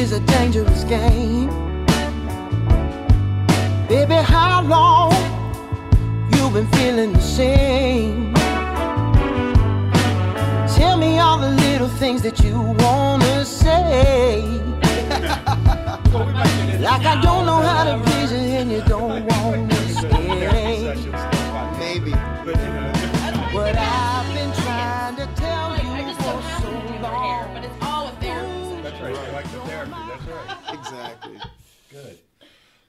is a dangerous game. Baby, how long you been feeling the same? Tell me all the little things that you wanna say. Like I don't know how to please you and you don't wanna stay. Maybe. What I've been trying to tell you for so long. But it's all a therapy. That's right. I like the therapy. That's right. Exactly. Good.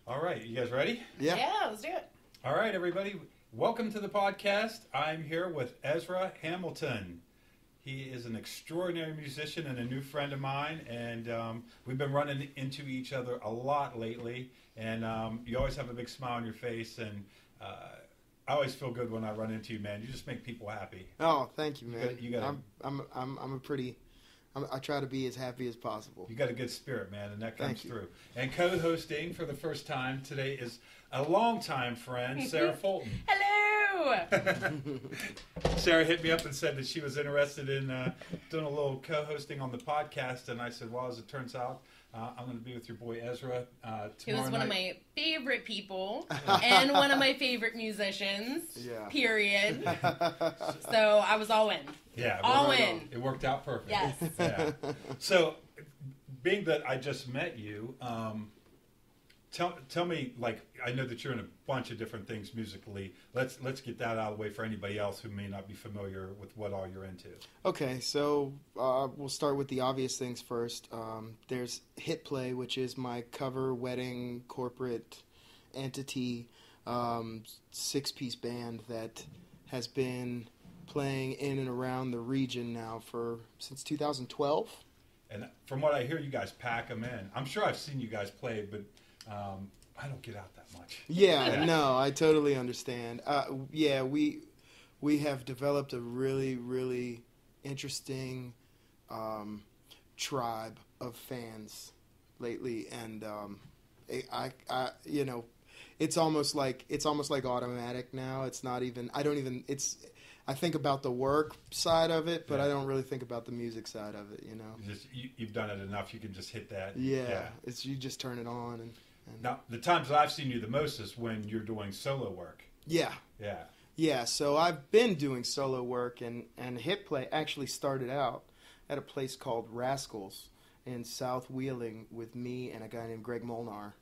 All right. You guys ready? Yeah. Yeah, let's do it. All right, everybody. Welcome to the podcast. I'm here with Ezra Hamilton. He is an extraordinary musician and a new friend of mine, and we've been running into each other a lot lately. And you always have a big smile on your face, and I always feel good when I run into you, man. You just make people happy. Oh, thank you, man. You got I try to be as happy as possible. You got a good spirit, man, and that comes Thank you. through. And co-hosting for the first time today is a longtime friend, Sara Fulton. Hello! Sara hit me up and said that she was interested in doing a little co-hosting on the podcast, and I said, well, as it turns out, I'm going to be with your boy Ezra tomorrow He was one night. of my favorite people and one of my favorite musicians, period. So I was all in. Yeah, All in. It worked out perfect. Yes. Yeah. So, being that I just met you, tell me, like, I know that you're in a bunch of different things musically. Let's get that out of the way for anybody else who may not be familiar with what all you're into. Okay, so we'll start with the obvious things first. There's Hit Play, which is my cover wedding corporate entity 6-piece band that has been playing in and around the region now since 2012. And from what I hear, you guys pack them in. I'm sure I've seen you guys play, but I don't get out that much. Yeah, no, I totally understand. We have developed a really, really interesting tribe of fans lately, and I it's almost like automatic now. It's not even. I think about the work side of it, but I don't really think about the music side of it. You've done it enough. You can just hit that. Yeah. It's you just turn it on and. Now, the times that I've seen you the most is when you're doing solo work. Yeah. Yeah. Yeah, so I've been doing solo work, and Hit Play actually started out at a place called Rascals in South Wheeling with me and a guy named Greg Molnar,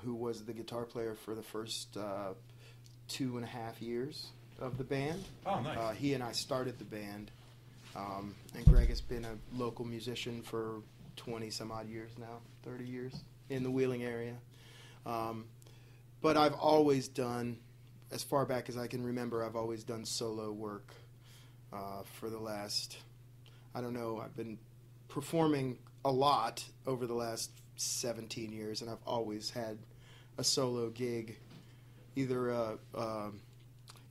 who was the guitar player for the first 2.5 years of the band. Oh, nice. He and I started the band, and Greg has been a local musician for 20-some-odd years now, 30 years. In the Wheeling area. But I've always done, as far back as I can remember, I've always done solo work for the last, I've been performing a lot over the last 17 years, and I've always had a solo gig, either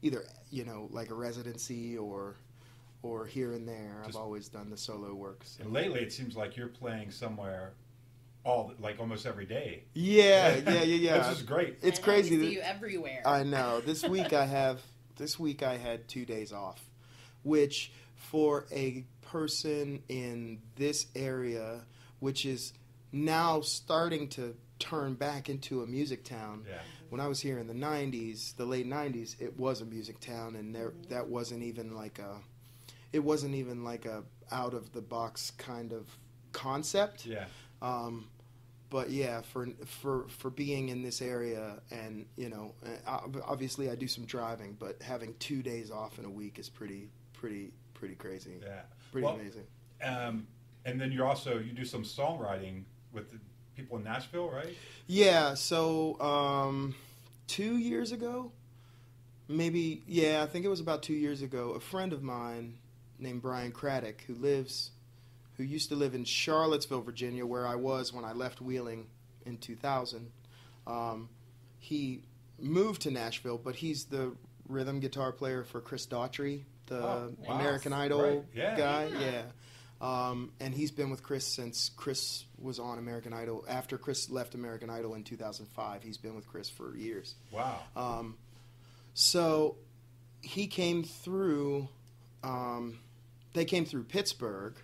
like a residency or here and there. I've always done the solo work. So. And lately it seems like you're playing somewhere almost every day. Yeah. This is great. It's crazy. I see you everywhere. I know. This week I had 2 days off, which for a person in this area, which is now starting to turn back into a music town. Yeah. When I was here in the late 90s, it was a music town, and that wasn't even like a out of the box kind of concept. Yeah. But yeah, for being in this area, and obviously I do some driving, but having 2 days off in a week is pretty crazy. Yeah. Pretty amazing. And then you do some songwriting with the people in Nashville, right? Yeah. So 2 years ago, maybe. Yeah, I think it was about 2 years ago. A friend of mine named Brian Craddock, who used to live in Charlottesville, Virginia, where I was when I left Wheeling in 2000. He moved to Nashville, but he's the rhythm guitar player for Chris Daughtry, the American Idol guy. Yeah. And he's been with Chris since Chris was on American Idol. After Chris left American Idol in 2005, he's been with Chris for years. Wow. So he came through, they came through Pittsburgh,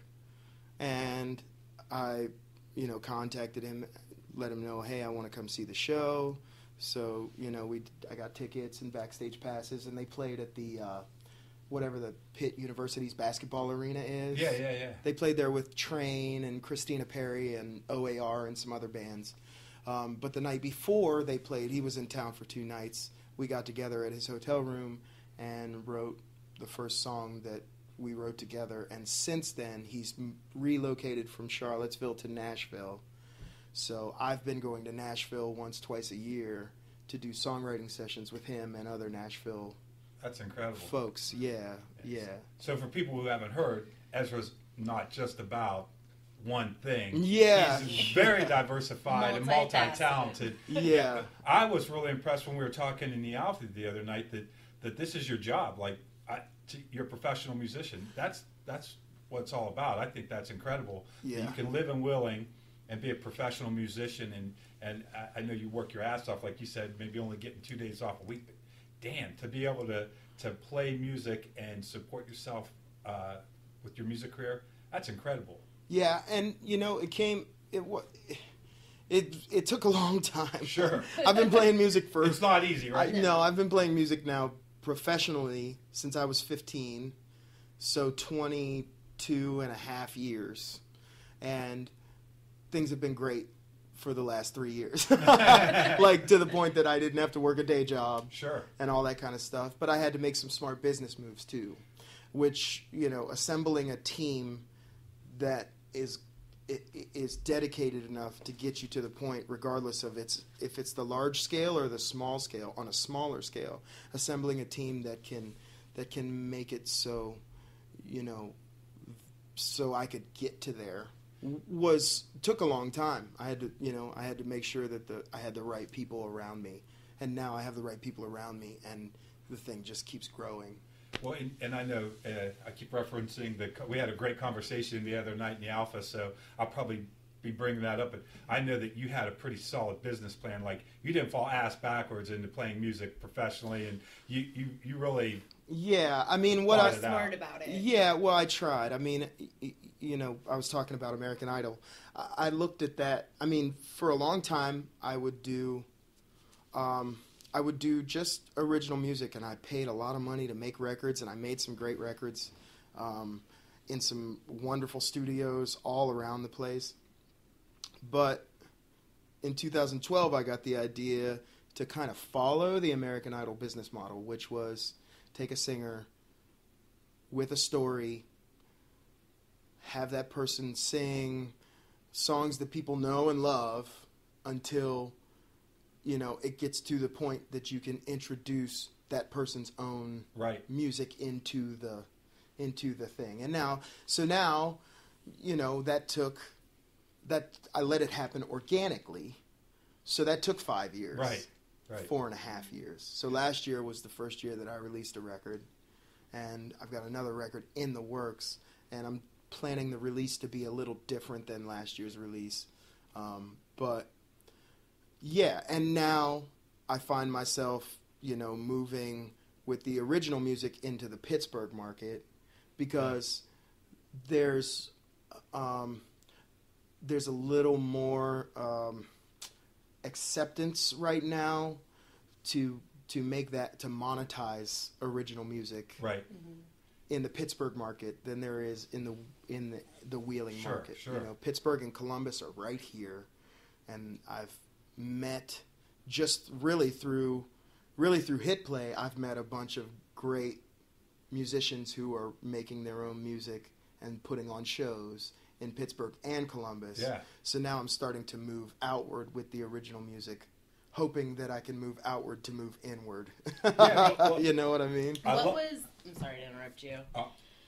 and I contacted him, let him know, hey, I want to come see the show. So, I got tickets and backstage passes, and they played at the, whatever the Pitt University's basketball arena is. Yeah. They played there with Train and Christina Perri and OAR and some other bands. But the night before they played, he was in town for 2 nights. We got together at his hotel room and wrote the first song that we wrote together. And since then, he's relocated from Charlottesville to Nashville. So I've been going to Nashville once, twice a year to do songwriting sessions with him and other Nashville That's incredible. folks. Yeah. So for people who haven't heard, Ezra's not just about one thing. Yeah. He's very diversified and multi-talented. Yeah. I was really impressed when we were talking in the Alpha the other night that this is your job. Like, you're a professional musician. That's what it's all about. I think that's incredible. Yeah. You can live in Wheeling and be a professional musician, and I know you work your ass off, like you said, maybe only getting 2 days off a week. But damn, to be able to play music and support yourself with your music career, that's incredible. Yeah, and it took a long time. Sure. I've been playing music for... It's not easy, right? I've been playing music now professionally since I was 15, so 22 and a half years. And things have been great for the last 3 years. Like, to the point that I didn't have to work a day job. Sure. And all that kind of stuff. But I had to make some smart business moves, too, which, assembling a team that is dedicated enough to get you to the point, regardless of if it's the large scale or the small scale. On a smaller scale, assembling a team that can make it so I could get to there took a long time. I had to make sure that I had the right people around me, and now I have the right people around me, and the thing just keeps growing. Well, and I know I keep referencing we had a great conversation the other night in the Alpha, so I'll probably be bringing that up. But I know that you had a pretty solid business plan. Like, you didn't fall ass backwards into playing music professionally, and you really... Yeah, I mean, what I... smart about it. Yeah, well, I tried. I mean, I was talking about American Idol. I looked at that. I mean, for a long time, I would do just original music, and I paid a lot of money to make records, and I made some great records in some wonderful studios all around the place. But in 2012, I got the idea to kind of follow the American Idol business model, which was take a singer with a story, have that person sing songs that people know and love until it gets to the point that you can introduce that person's own music into the thing. And now that I let it happen organically. So that took 5 years. Right. 4.5 years. So last year was the first year that I released a record, and I've got another record in the works, and I'm planning the release to be a little different than last year's release. But yeah, and now I find myself, moving with the original music into the Pittsburgh market because there's a little more acceptance right now to monetize original music in the Pittsburgh market than there is in the Wheeling market. Sure. Pittsburgh and Columbus are right here, and I've met just really through Hit Play, I've met a bunch of great musicians who are making their own music and putting on shows in Pittsburgh and Columbus. Yeah. So now I'm starting to move outward with the original music, hoping that I can move outward to move inward. Yeah, well, you know what I mean? I'm sorry to interrupt you.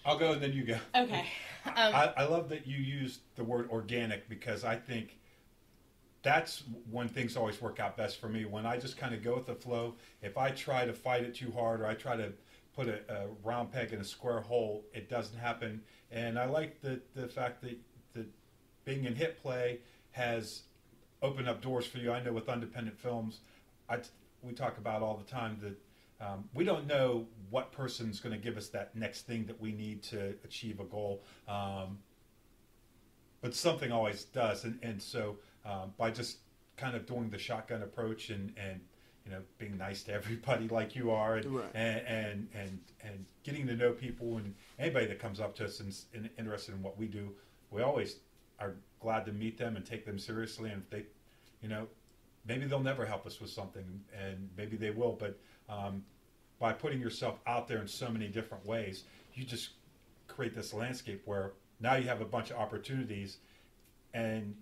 I'll go and then you go. Okay. I love that you used the word organic because I think that's when things always work out best for me. When I just kind of go with the flow, if I try to fight it too hard or I try to put a round peg in a square hole, it doesn't happen. And I like the fact that being in Hit Play has opened up doors for you. I know with independent films, we talk about all the time that we don't know what person's going to give us that next thing that we need to achieve a goal. but something always does. And so by just kind of doing the shotgun approach and being nice to everybody like you are, and getting to know people, and anybody that comes up to us and interested in what we do, we always are glad to meet them and take them seriously. And if they, maybe they'll never help us with something, and maybe they will, but by putting yourself out there in so many different ways, you just create this landscape where now you have a bunch of opportunities, and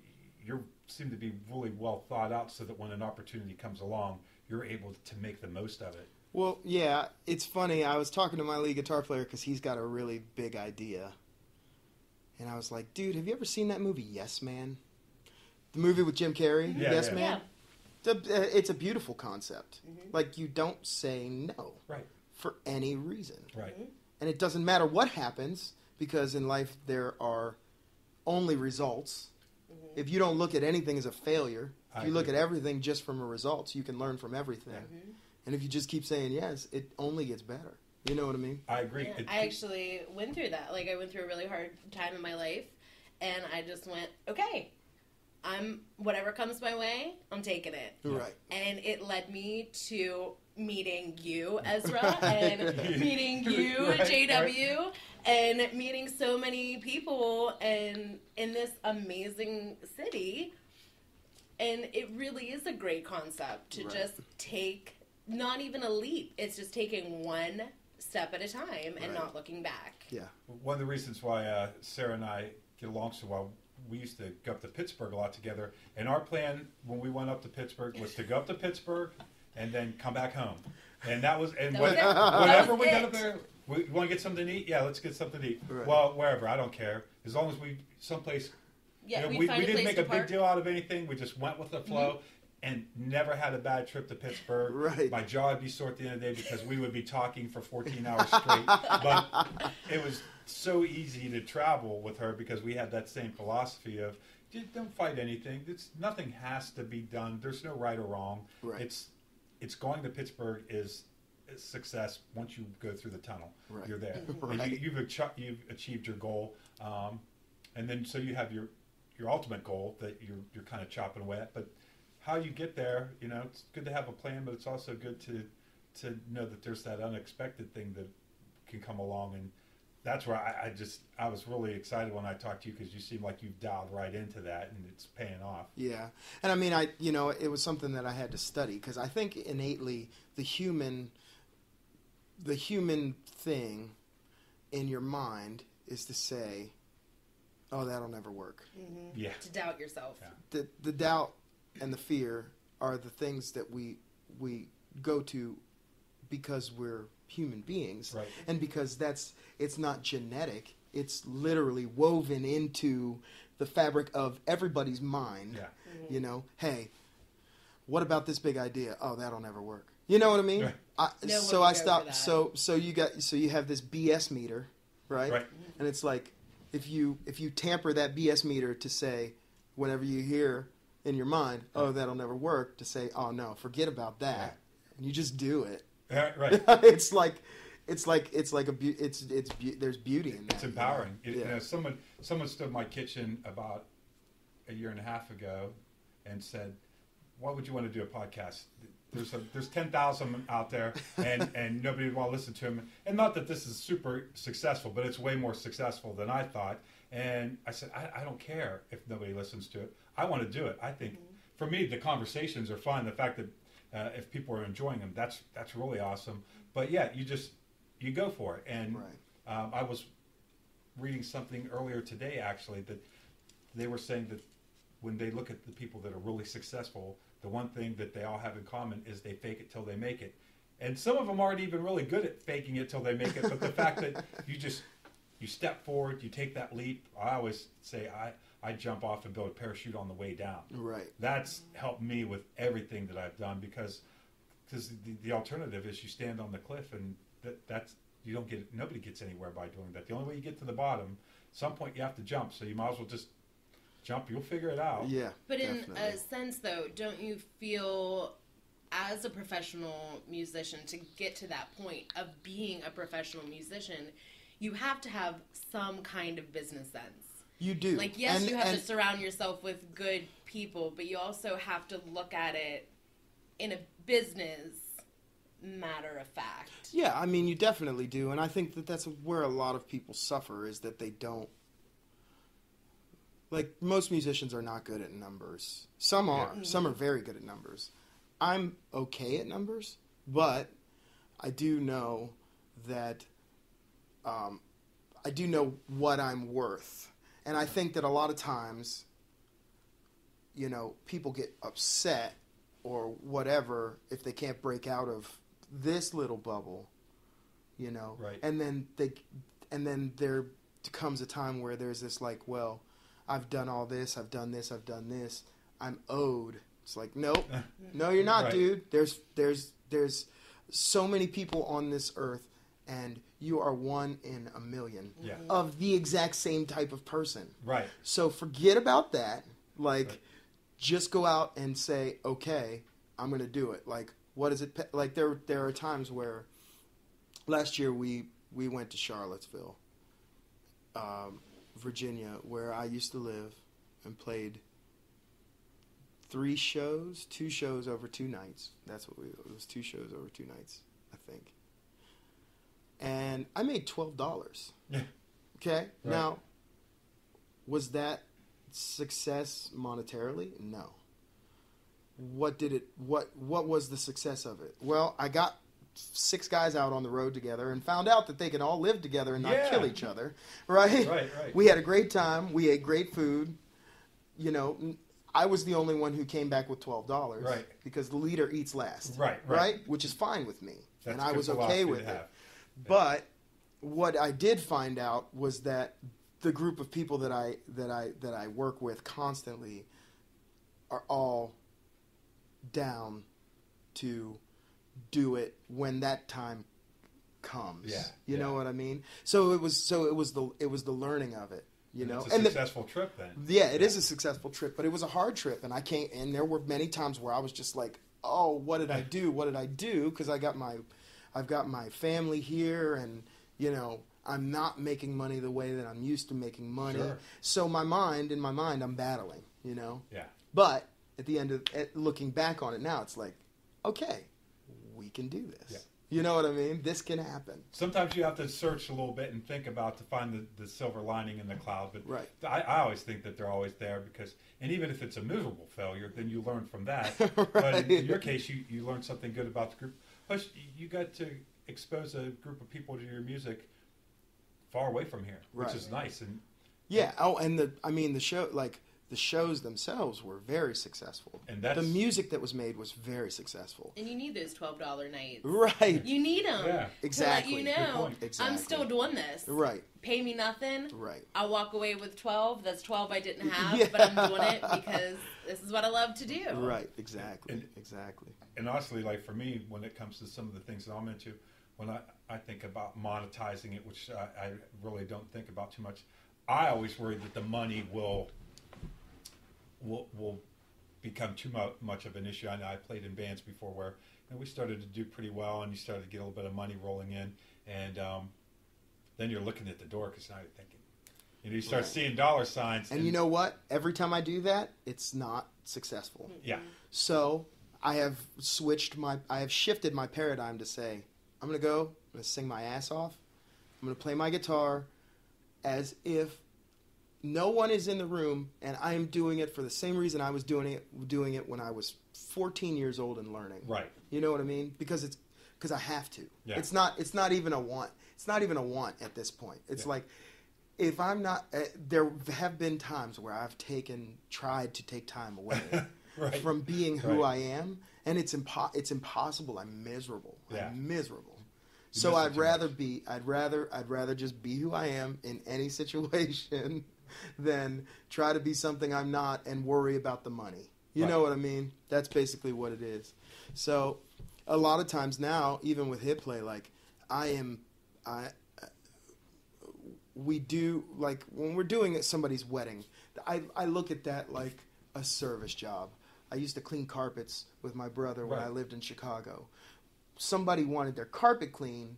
you seem to be really well thought out, so that when an opportunity comes along, you're able to make the most of it. Well, yeah, it's funny. I was talking to my lead guitar player because he's got a really big idea. And I was like, dude, have you ever seen that movie Yes Man? The movie with Jim Carrey, Yes Man? Yeah. It's a beautiful concept. Mm-hmm. Like, you don't say no for any reason. Right. And it doesn't matter what happens, because in life there are only results. Mm-hmm. If you don't look at anything as a failure, if you look at everything just from a results, you can learn from everything. Mm-hmm. And if you just keep saying yes, it only gets better. You know what I mean? I agree. Yeah, I actually went through that. Like, I went through a really hard time in my life, and I just went, okay, whatever comes my way, I'm taking it. Right. And it led me to meeting you, Ezra, and meeting you, JW, and meeting so many people in this amazing city. And it really is a great concept to just take, not even a leap, it's just taking one step at a time and not looking back. Yeah. One of the reasons why Sarah and I get along so well, we used to go up to Pittsburgh a lot together, and our plan when we went up to Pittsburgh was to go up to Pittsburgh and then come back home. And that was, and whenever we got up there, we want to get something to eat? Yeah, let's get something to eat. Right. Well, wherever, I don't care. As long as we, someplace, we didn't make a big deal out of anything. We just went with the flow. And never had a bad trip to Pittsburgh. Right. My jaw would be sore at the end of the day because we would be talking for 14 hours straight. But it was so easy to travel with her because we had that same philosophy of, don't fight anything. Nothing has to be done. There's no right or wrong. Right. It's going to Pittsburgh is success once you go through the tunnel. Right. You're there. Right. And you've achieved your goal. And then so you have your ultimate goal that you're kind of chopping away at. But how you get there, it's good to have a plan, but it's also good to know that there's that unexpected thing that can come along, and that's where I was really excited when I talked to you, because you seem like you've dialed right into that, and it's paying off. Yeah, and I mean, it was something that I had to study, because I think innately the human thing in your mind is to say, "Oh, that'll never work." Mm-hmm. Yeah, to doubt yourself. Yeah. The doubt and the fear are the things that we go to because we're human beings, right. And because it's not genetic, it's literally woven into the fabric of everybody's mind. Yeah. Mm-hmm. Hey, what about this big idea? Oh, that'll never work. You know what I mean? Right. So I stopped. So you have this BS meter, right? Right. And it's like if you tamper that BS meter to say whenever you hear in your mind, oh, that'll never work, to say, oh no, forget about that, yeah. And you just do it. Yeah, right. There's beauty in that. It's empowering. Yeah. Someone stood in my kitchen about a year and a half ago and said, "Why would you want to do a podcast? There's 10,000 out there, and nobody would want to listen to them. And not that this is super successful, but it's way more successful than I thought." And I said, I don't care if nobody listens to it. I want to do it. I think, for me, the conversations are fun. The fact that if people are enjoying them, that's really awesome. But yeah, you go for it. And I was reading something earlier today, actually, that they were saying that when they look at the people that are really successful, the one thing that they all have in common is they fake it till they make it. And some of them aren't even really good at faking it till they make it. But the fact that you step forward, you take that leap. I always say I jump off and build a parachute on the way down. Right. That's helped me with everything that I've done, because the alternative is you stand on the cliff, and that's nobody gets anywhere by doing that. The only way you get to the bottom, at some point you have to jump. So you might as well just jump. You'll figure it out. Yeah. But definitely. In a sense, though, don't you feel, as a professional musician, to get to that point of being a professional musician, you have to have some kind of business sense. You do. Like, yes, you have to surround yourself with good people, but you also have to look at it in a business matter of fact. Yeah, I mean, you definitely do. And I think that that's where a lot of people suffer, is that they don't. Like, most musicians are not good at numbers. Some are. Mm-hmm. Some are very good at numbers. I'm okay at numbers, but I do know that I do know what I'm worth. And I think that a lot of times, you know, people get upset or whatever if they can't break out of this little bubble, you know. Right. And then there comes a time where there's this like, well, I've done all this, I've done this, I'm owed. It's like, nope, no, you're not, right. dude. There's so many people on this earth, and you are one in a million of the exact same type of person. Right. So forget about that. Like, just go out and say, okay, I'm going to do it. Like, what is it? Like, there are times where last year we went to Charlottesville, Virginia, where I used to live, and played 2 shows over 2 nights. It was 2 shows over 2 nights, I think. And I made $12. Yeah. Okay? Right. Now, was that success monetarily? No. What was the success of it? Well, I got 6 guys out on the road together and found out that they could all live together and not kill each other. Right? Right. We had a great time. We ate great food. You know, I was the only one who came back with $12. Right. Because the leader eats last. Right. Which is fine with me. That's and I was good okay philosophy with to it. have. But what I did find out was that the group of people that I work with constantly are all down to do it when that time comes. Yeah. You know what I mean? So it was the learning of it. You know, It's a successful trip then. Yeah, it is a successful trip, but it was a hard trip, and and there were many times where I was just like, oh, what did I do? What did I do? Because I've got my family here, and you know, I'm not making money the way that I'm used to making money. Sure. So in my mind, I'm battling. You know. Yeah. But at the end of looking back on it now, it's like, okay, we can do this. Yeah. You know what I mean? This can happen. Sometimes you have to search a little bit and think about to find the silver lining in the cloud. But Right. I always think that they're always there because, and even if it's a miserable failure, then you learn from that. Right. But in your case, you learned something good about the group. Plus, you got to expose a group of people to your music far away from here, which Right. is nice. And Yeah. Oh, and the show, like, the shows themselves were very successful. And that's, the music that was made was very successful. And you need those $12 nights. Right. You need them. Yeah. Exactly. To let you Good know, point. Exactly. I'm still doing this. Right. Pay me nothing. Right. I'll walk away with 12. That's 12 I didn't have, Yeah. but I'm doing it because this is what I love to do. Right. Exactly. And- Exactly. And honestly, like for me, when it comes to some of the things that I'm into, when I think about monetizing it, which I really don't think about too much, I always worry that the money will become too much of an issue. I know I played in bands before where we started to do pretty well, and you started to get a little bit of money rolling in, and then you're looking at the door because now you're thinking, you start seeing dollar signs. And you know what? Every time I do that, it's not successful. Yeah. So I have shifted my paradigm to say, I'm going to sing my ass off. I'm going to play my guitar as if no one is in the room, and I am doing it for the same reason I was doing it when I was 14 years old and learning. Right. You know what I mean? Because I have to. Yeah. It's not even a want. It's not even a want at this point. It's like, if I'm not, there have been times where I've tried to take time away Right. from being who Right. I am, and it's impossible. I'm miserable. Yeah. I'm miserable. You So miss it I'd rather just be who I am in any situation than try to be something I'm not and worry about the money. You Right. know what I mean? That's basically what it is. So a lot of times now, even with hit play, like we do, like when we're doing somebody's wedding, I look at that like a service job. I used to clean carpets with my brother when Right. I lived in Chicago. Somebody wanted their carpet cleaned.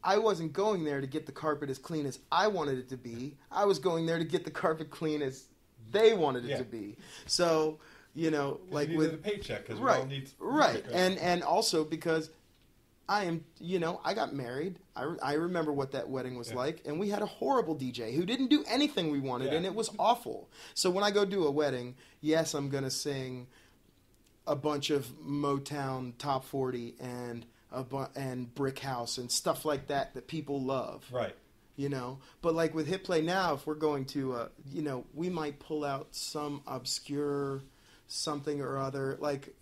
I wasn't going there to get the carpet as clean as I wanted it to be. I was going there to get the carpet clean as they wanted it to be. So, like you with the paycheck, because right, we all need right, and also because I am, I got married. I remember what that wedding was like, and we had a horrible DJ who didn't do anything we wanted, and it was awful. So when I go do a wedding, yes, I'm gonna sing a bunch of Motown Top 40 and Brick House and stuff like that people love. Right. But like with Hit Play Now, if we're going to, we might pull out some obscure something or other, like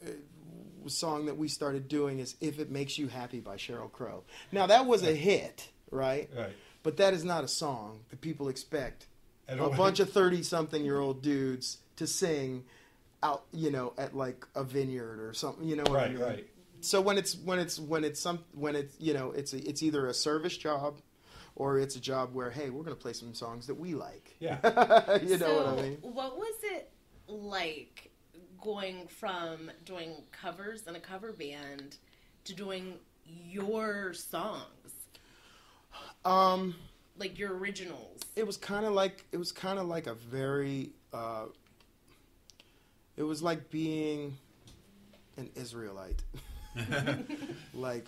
a song that we started doing is If It Makes You Happy by Sheryl Crow. Now that was a hit, right? Right. But that is not a song that people expect a bunch of 30-something-year-old dudes to sing out, at like a vineyard or something, what I mean? Right. So when it's either a service job or it's a job where, hey, we're going to play some songs that we like. Yeah. You know what I mean? What was it like going from doing covers in a cover band to doing your songs? Like your originals. It was kind of like a very it was like being an Israelite. Like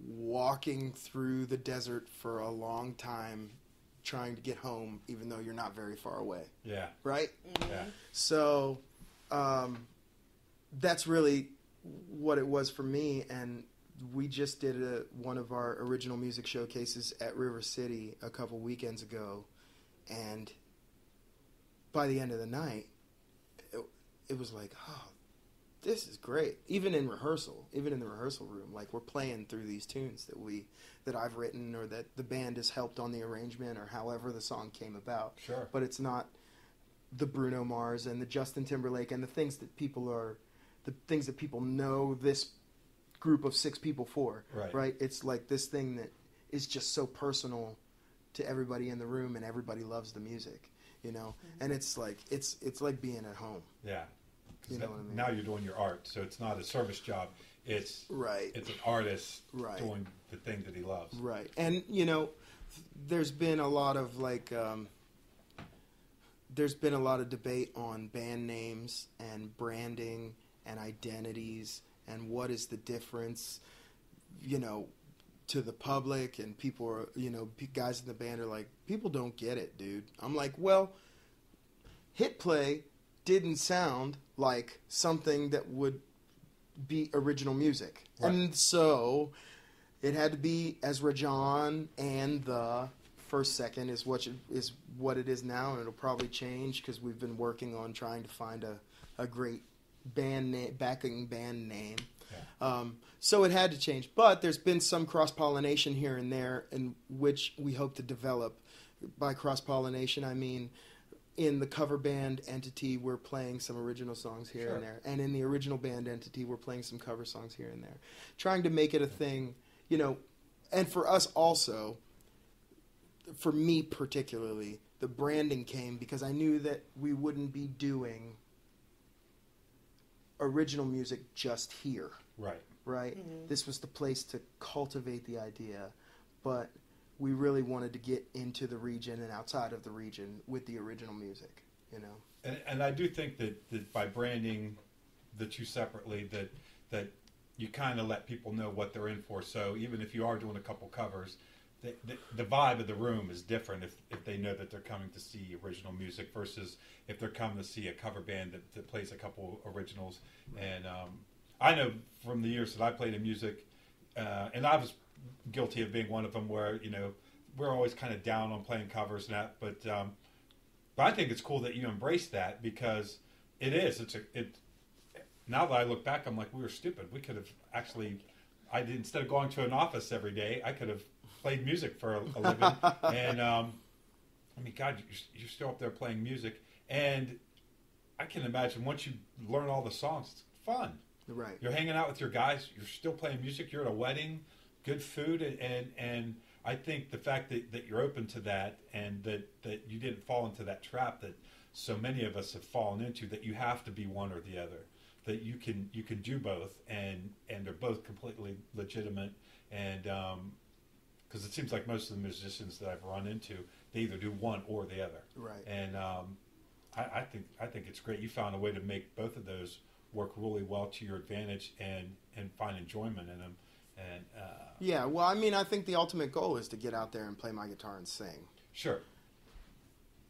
walking through the desert for a long time trying to get home even though you're not very far away. Yeah. Right? Mm-hmm. Yeah. So that's really what it was for me, and we just did one of our original music showcases at River City a couple weekends ago, and by the end of the night it was like, oh, this is great. Even in the rehearsal room, like we're playing through these tunes that I've written or that the band has helped on the arrangement or however the song came about. Sure. But it's not the Bruno Mars and the Justin Timberlake and the things that people know this group of 6 people for. Right? It's like this thing that is just so personal to everybody in the room and everybody loves the music, Mm-hmm. And it's like being at home. Yeah. You know what I mean? Now you're doing your art, so it's not a service job. It's It's an artist doing the thing that he loves. Right. And there's been a lot of debate on band names and branding and identities and what is the difference, to the public, and people are, guys in the band are like, people don't get it, dude. I'm like, well, Hit Play didn't sound like something that would be original music. Right. And so it had to be Ezra John, and the first second is what it is now, and it'll probably change because we've been working on trying to find a great backing band name. Yeah. So it had to change. But there's been some cross-pollination here and there, in which we hope to develop. By cross-pollination, I mean in the cover band entity, we're playing some original songs here and there. And in the original band entity, we're playing some cover songs here and there. Trying to make it a thing, and for us also, for me particularly, the branding came because I knew that we wouldn't be doing original music just here. Right. Mm-hmm. This was the place to cultivate the idea, but we really wanted to get into the region and outside of the region with the original music, And I do think that by branding the two separately, that you kind of let people know what they're in for. So even if you are doing a couple covers, the vibe of the room is different if they know that they're coming to see original music versus if they're coming to see a cover band that plays a couple originals. And I know from the years that I played in music, and I was guilty of being one of them where, we're always kind of down on playing covers and that, but I think it's cool that you embrace that because it is. Now that I look back, I'm like, we were stupid. We could have actually, instead of going to an office every day, I could have played music for a living. And, God, you're still up there playing music. And I can imagine once you learn all the songs, it's fun. Right. You're hanging out with your guys. You're still playing music. You're at a wedding, good food. And I think the fact that you're open to that and that you didn't fall into that trap that so many of us have fallen into, that you have to be one or the other, that you can do both, and they're both completely legitimate. And because it seems like most of the musicians that I've run into, they either do one or the other. Right. And I think it's great. You found a way to make both of those work really well to your advantage and find enjoyment in them. And yeah, well, I mean, I think the ultimate goal is to get out there and play my guitar and sing. Sure.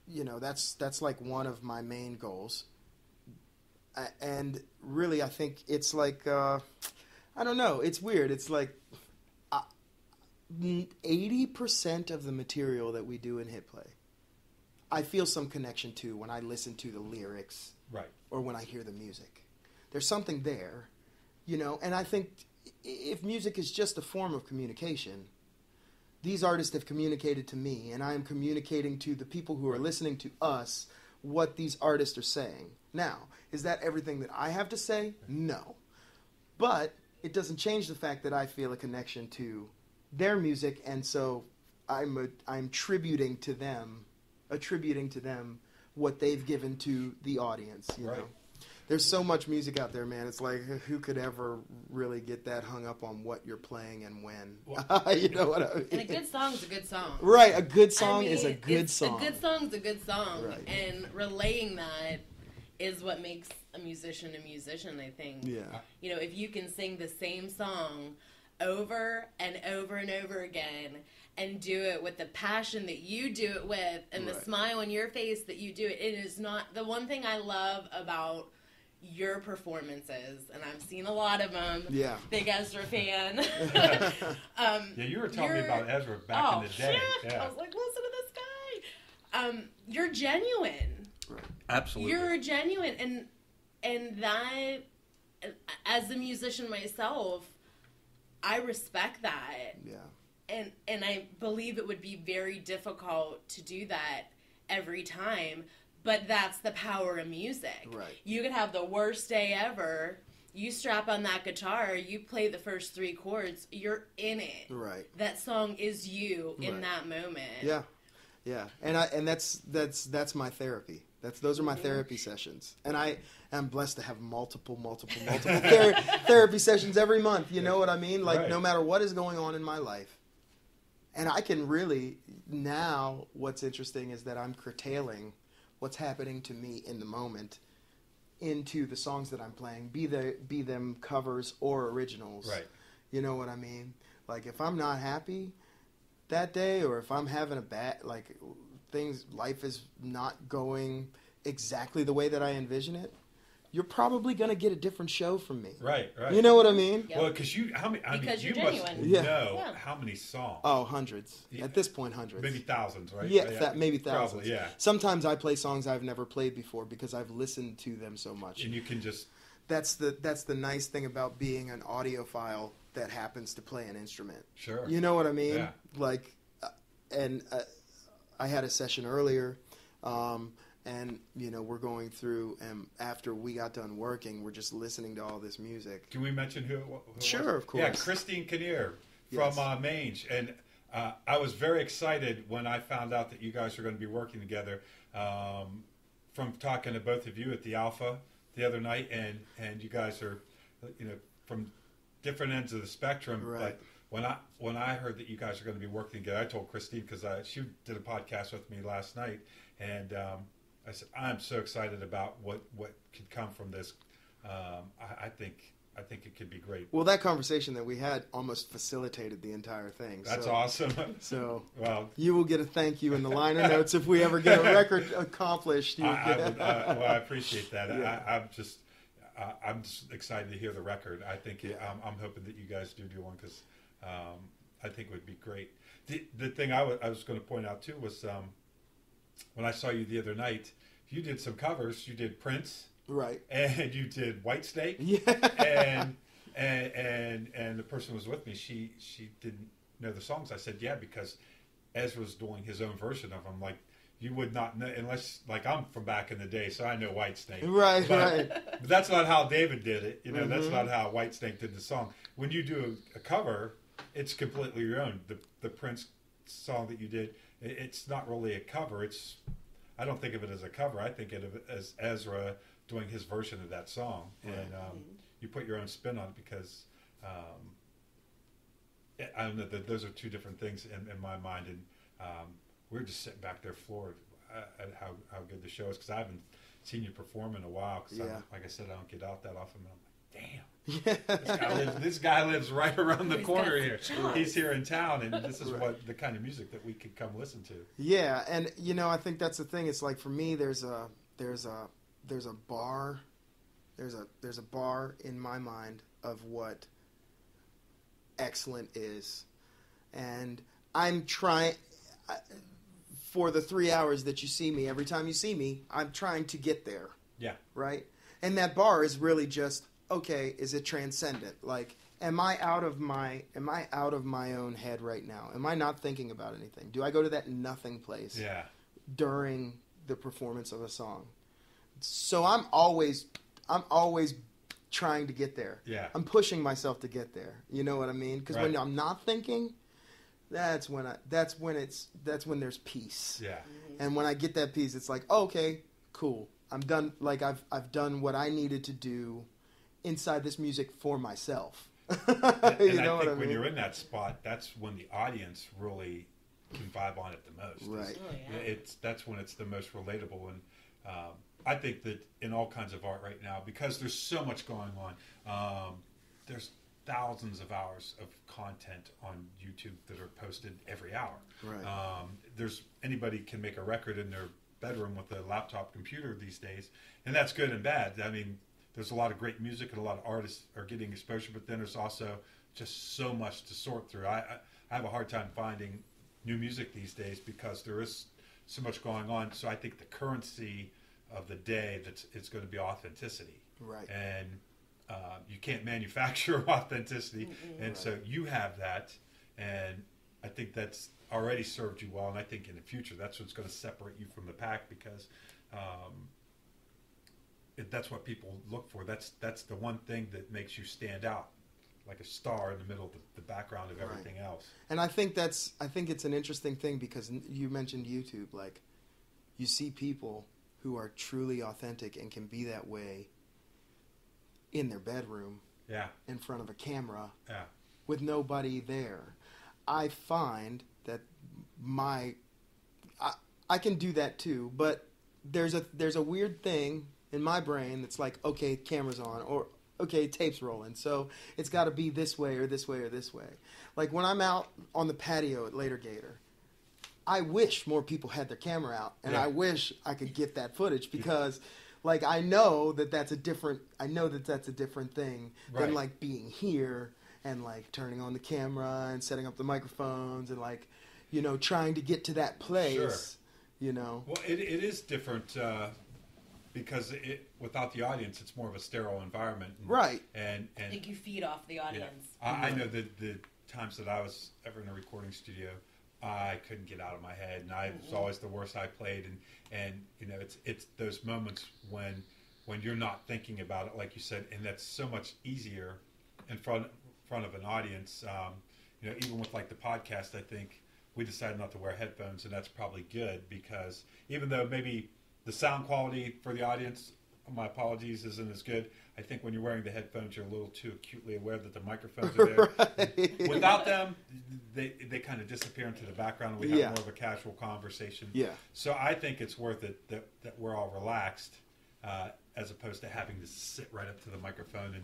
You know, that's like one of my main goals. And really, I think it's like, I don't know, it's weird. It's like 80% of the material that we do in Hit Play, I feel some connection to when I listen to the lyrics, right, or when I hear the music. There's something there, you know, and I think if music is just a form of communication, these artists have communicated to me, and I am communicating to the people who are listening to us what these artists are saying. Now, is that everything that I have to say? No. But it doesn't change the fact that I feel a connection to their music, and so I'm attributing to them what they've given to the audience, you know. There's so much music out there, man. It's like, who could ever really get that hung up on what you're playing and when? You know what I mean? And a good song's a good song. Right, a good song is a good song. A good song's a good song. Right. And relaying that is what makes a musician, I think. Yeah. You know, if you can sing the same song over and over and over again and do it with the passion that you do it with and the smile on your face that you do it, it is not... The one thing I love about your performances, and I've seen a lot of them. Yeah. Big Ezra fan. Yeah, you were telling me about Ezra back in the day. Yeah. I was like, listen to this guy. You're genuine. Right. Absolutely. You're genuine, and that, as a musician myself, I respect that. Yeah. And I believe it would be very difficult to do that every time. But that's the power of music. Right. You could have the worst day ever. You strap on that guitar, you play the first 3 chords, you're in it. Right. That song is you in that moment. Yeah. Yeah. And that's my therapy. Those are my therapy sessions. And I am blessed to have multiple therapy sessions every month. You know what I mean? Like, no matter what is going on in my life. And I can really, now what's interesting is that I'm curtailing what's happening to me in the moment into the songs that I'm playing, be them covers or originals. Right. You know what I mean? Like, if I'm not happy that day, or if I'm having a bad, like, life is not going exactly the way that I envision it, you're probably going to get a different show from me. Right. You know what I mean? Yep. Well, because you you're must genuine. know how many songs. Oh, hundreds. At this point, hundreds. Maybe thousands, right? Yeah, maybe thousands. Probably, yeah. Sometimes I play songs I've never played before because I've listened to them so much. And you can just... That's the nice thing about being an audiophile that happens to play an instrument. Sure. You know what I mean? Yeah. Like, I had a session earlier, and, you know, we're going through, and after we got done working, we're just listening to all this music. Can we mention who it was? Sure, of course. Yeah, Christine Kinnear from Mange. And I was very excited when I found out that you guys are going to be working together, from talking to both of you at the Alpha the other night, and you guys are, you know, from different ends of the spectrum. Right. But when I heard that you guys are going to be working together, I told Christine, because she did a podcast with me last night, and I said, I'm so excited about what could come from this. I think it could be great. Well, that conversation that we had almost facilitated the entire thing. That's awesome. So, well, you will get a thank you in the liner notes if we ever get a record accomplished. I appreciate that. Yeah. I'm just excited to hear the record. I think I'm hoping that you guys do one, because I think it would be great. The thing I was going to point out too was when I saw you the other night, you did some covers. You did Prince. Right. And you did Whitesnake. Yeah. And the person who was with me, she didn't know the songs. I said, yeah, because Ezra's doing his own version of them. Like, you would not know, unless, like, I'm from back in the day, so I know Whitesnake. Right, but that's not how David did it. You know, that's not how Whitesnake did the song. When you do a cover, it's completely your own. The Prince song that you did, it's not really a cover. I don't think of it as a cover. I think of it as Ezra doing his version of that song, and you put your own spin on it, because I don't know, those are two different things in my mind, and we're just sitting back there floored at how good the show is, because I haven't seen you perform in a while, because like I said, I don't get out that often, and I'm like, damn. This guy lives right around the corner here. He's here in town, and this is what the kind of music that we could come listen to. Yeah, and I think that's the thing. It's like, for me, there's a bar in my mind of what excellent is, and I'm trying for the 3 hours that you see me. Every time you see me, I'm trying to get there. Yeah. Right. And that bar is really just, okay, is it transcendent? Like, am I out of my own head right now? Am I not thinking about anything? Do I go to that nothing place during the performance of a song? So I'm always trying to get there. Yeah. I'm pushing myself to get there. You know what I mean? Because when I'm not thinking, that's when there's peace. Yeah. And when I get that peace, it's like, oh, okay, cool. I'm done. Like, I've done what I needed to do inside this music for myself. And I think when you're in that spot, that's when the audience really can vibe on it the most. Right. That's when it's the most relatable. And I think that in all kinds of art right now, because there's so much going on, there's thousands of hours of content on YouTube that are posted every hour. Right. Anybody can make a record in their bedroom with a laptop computer these days, and that's good and bad. I mean, there's a lot of great music and a lot of artists are getting exposure, but then there's also just so much to sort through. I have a hard time finding new music these days because there is so much going on. So I think the currency of the day it's going to be authenticity. Right. And you can't manufacture authenticity, and so you have that, and I think that's already served you well, and I think in the future that's what's going to separate you from the pack, because that's what people look for. That's the one thing that makes you stand out, like a star in the middle of the background of everything else. And I think it's an interesting thing, because you mentioned YouTube. Like, you see people who are truly authentic and can be that way in their bedroom, in front of a camera, with nobody there. I find that I can do that too, but there's a weird thing in my brain that's like, okay, camera's on, or okay, tape's rolling, so it's got to be this way or this way or this way. Like, when I'm out on the patio at Later Gator, I wish more people had their camera out, and I wish I could get that footage, because like, I know that's a different thing than like being here and like turning on the camera and setting up the microphones and like, trying to get to that place. Well, it is different because without the audience, it's more of a sterile environment. And I think you feed off the audience. I know that the times that I was ever in a recording studio, I couldn't get out of my head, and I was always the worst I played, and it's those moments when you're not thinking about it, like you said, and that's so much easier in front of an audience. Even with like the podcast, I think we decided not to wear headphones, and that's probably good, because even though maybe the sound quality for the audience, my apologies, isn't as good, I think when you're wearing the headphones, you're a little too acutely aware that the microphones are there. Without them, they kind of disappear into the background, and we have more of a casual conversation. So I think it's worth it that we're all relaxed, as opposed to having to sit right up to the microphone.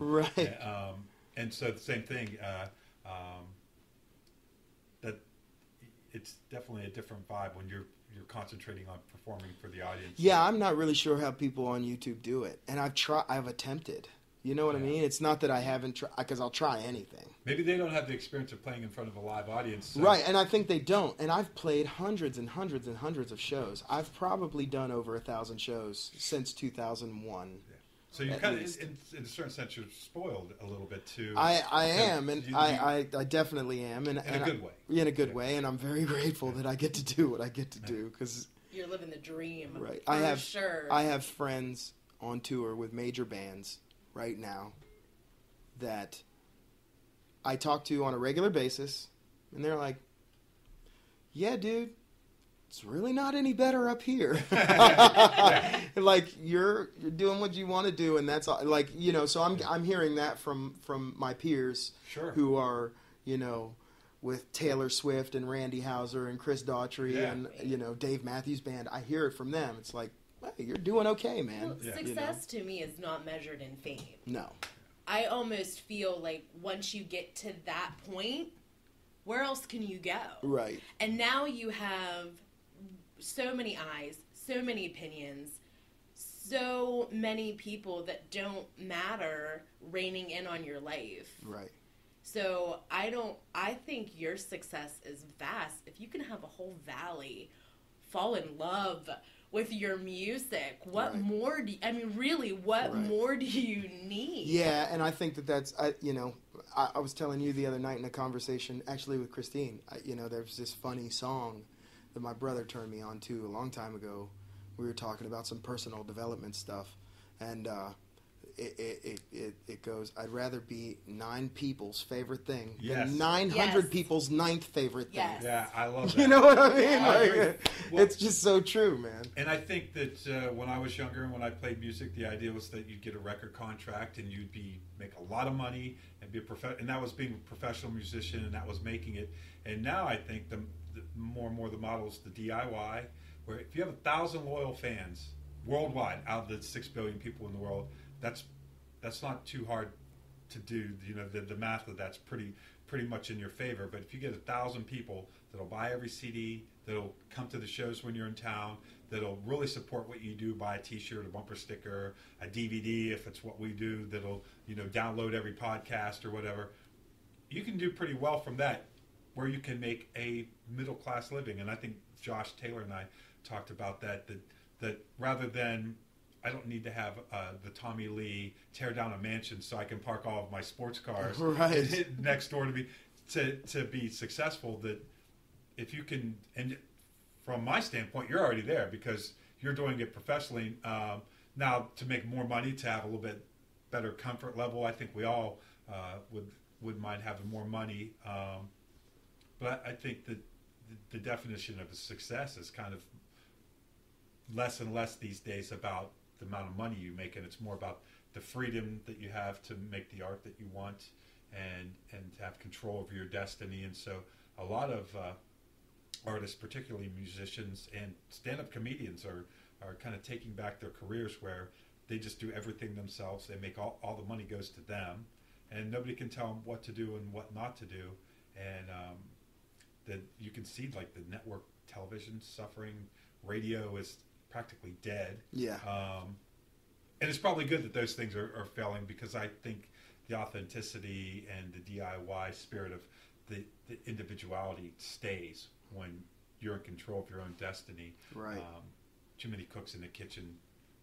And so the same thing, that it's definitely a different vibe when you're concentrating on performing for the audience. Yeah, I'm not really sure how people on YouTube do it, and I've attempted. You know what I mean? It's not that I haven't tried, because I'll try anything. Maybe they don't have the experience of playing in front of a live audience. So. Right, and I think they don't. And I've played hundreds and hundreds and hundreds of shows. I've probably done over 1,000 shows since 2001. Yeah. So you're kind of, in a certain sense, you're spoiled a little bit too. I am, and I definitely am. And, in a good way. In a good way, and I'm very grateful that I get to do what I get to do, because you're living the dream. Right. Sure. I have friends on tour with major bands right now that I talk to on a regular basis, and they're like, yeah, dude, it's really not any better up here. Like, you're doing what you want to do, and that's all, like, so I'm hearing that from my peers who are with Taylor Swift and Randy Houser and Chris Daughtry and Dave Matthews Band. I hear it from them. It's like, hey, you're doing okay, man. Well, success to me is not measured in fame. No. I almost feel like once you get to that point, where else can you go? Right. And now you have so many eyes, so many opinions, so many people that don't matter reining in on your life. Right. So I think your success is vast. If you can have a whole valley fall in love with your music, what more do you, I mean, really, what more do you need? Yeah, and I think that's, I was telling you the other night in a conversation, actually with Christine, there's this funny song that my brother turned me on to a long time ago. We were talking about some personal development stuff, and it goes, I'd rather be 9 people's favorite thing than 900 people's 9th favorite thing. Yes. Yeah, I love that. You know what I mean? Yeah. It's just so true, man. And I think that when I was younger and when I played music, the idea was that you'd get a record contract and you'd make a lot of money and be and that was being a professional musician, and that was making it. And now I think the more and more the model is the DIY, where if you have 1,000 loyal fans worldwide out of the 6 billion people in the world, that's not too hard to do. The math of that's pretty much in your favor. But if you get 1,000 people that'll buy every CD, that'll come to the shows when you're in town, that'll really support what you do, buy a T-shirt, a bumper sticker, a DVD if it's what we do, that'll download every podcast or whatever, you can do pretty well from that, where you can make a middle class living. And I think Josh Taylor and I talked about that rather than, I don't need to have the Tommy Lee tear down a mansion so I can park all of my sports cars next door to me to be successful. That if you can, and from my standpoint, you're already there because you're doing it professionally. Now, to make more money, to have a little bit better comfort level, I think we all would mind having more money. But I think that the definition of a success is kind of less and less these days about the amount of money you make, and it's more about the freedom that you have to make the art that you want and to have control over your destiny. And so a lot of artists, particularly musicians and stand-up comedians, are kind of taking back their careers, where they just do everything themselves. They make all the money goes to them, and nobody can tell them what to do and what not to do. And that you can see, like, the network television suffering, radio is practically dead. Yeah. And it's probably good that those things are failing, because I think the authenticity and the DIY spirit of the individuality stays when you're in control of your own destiny. Right. Too many cooks in the kitchen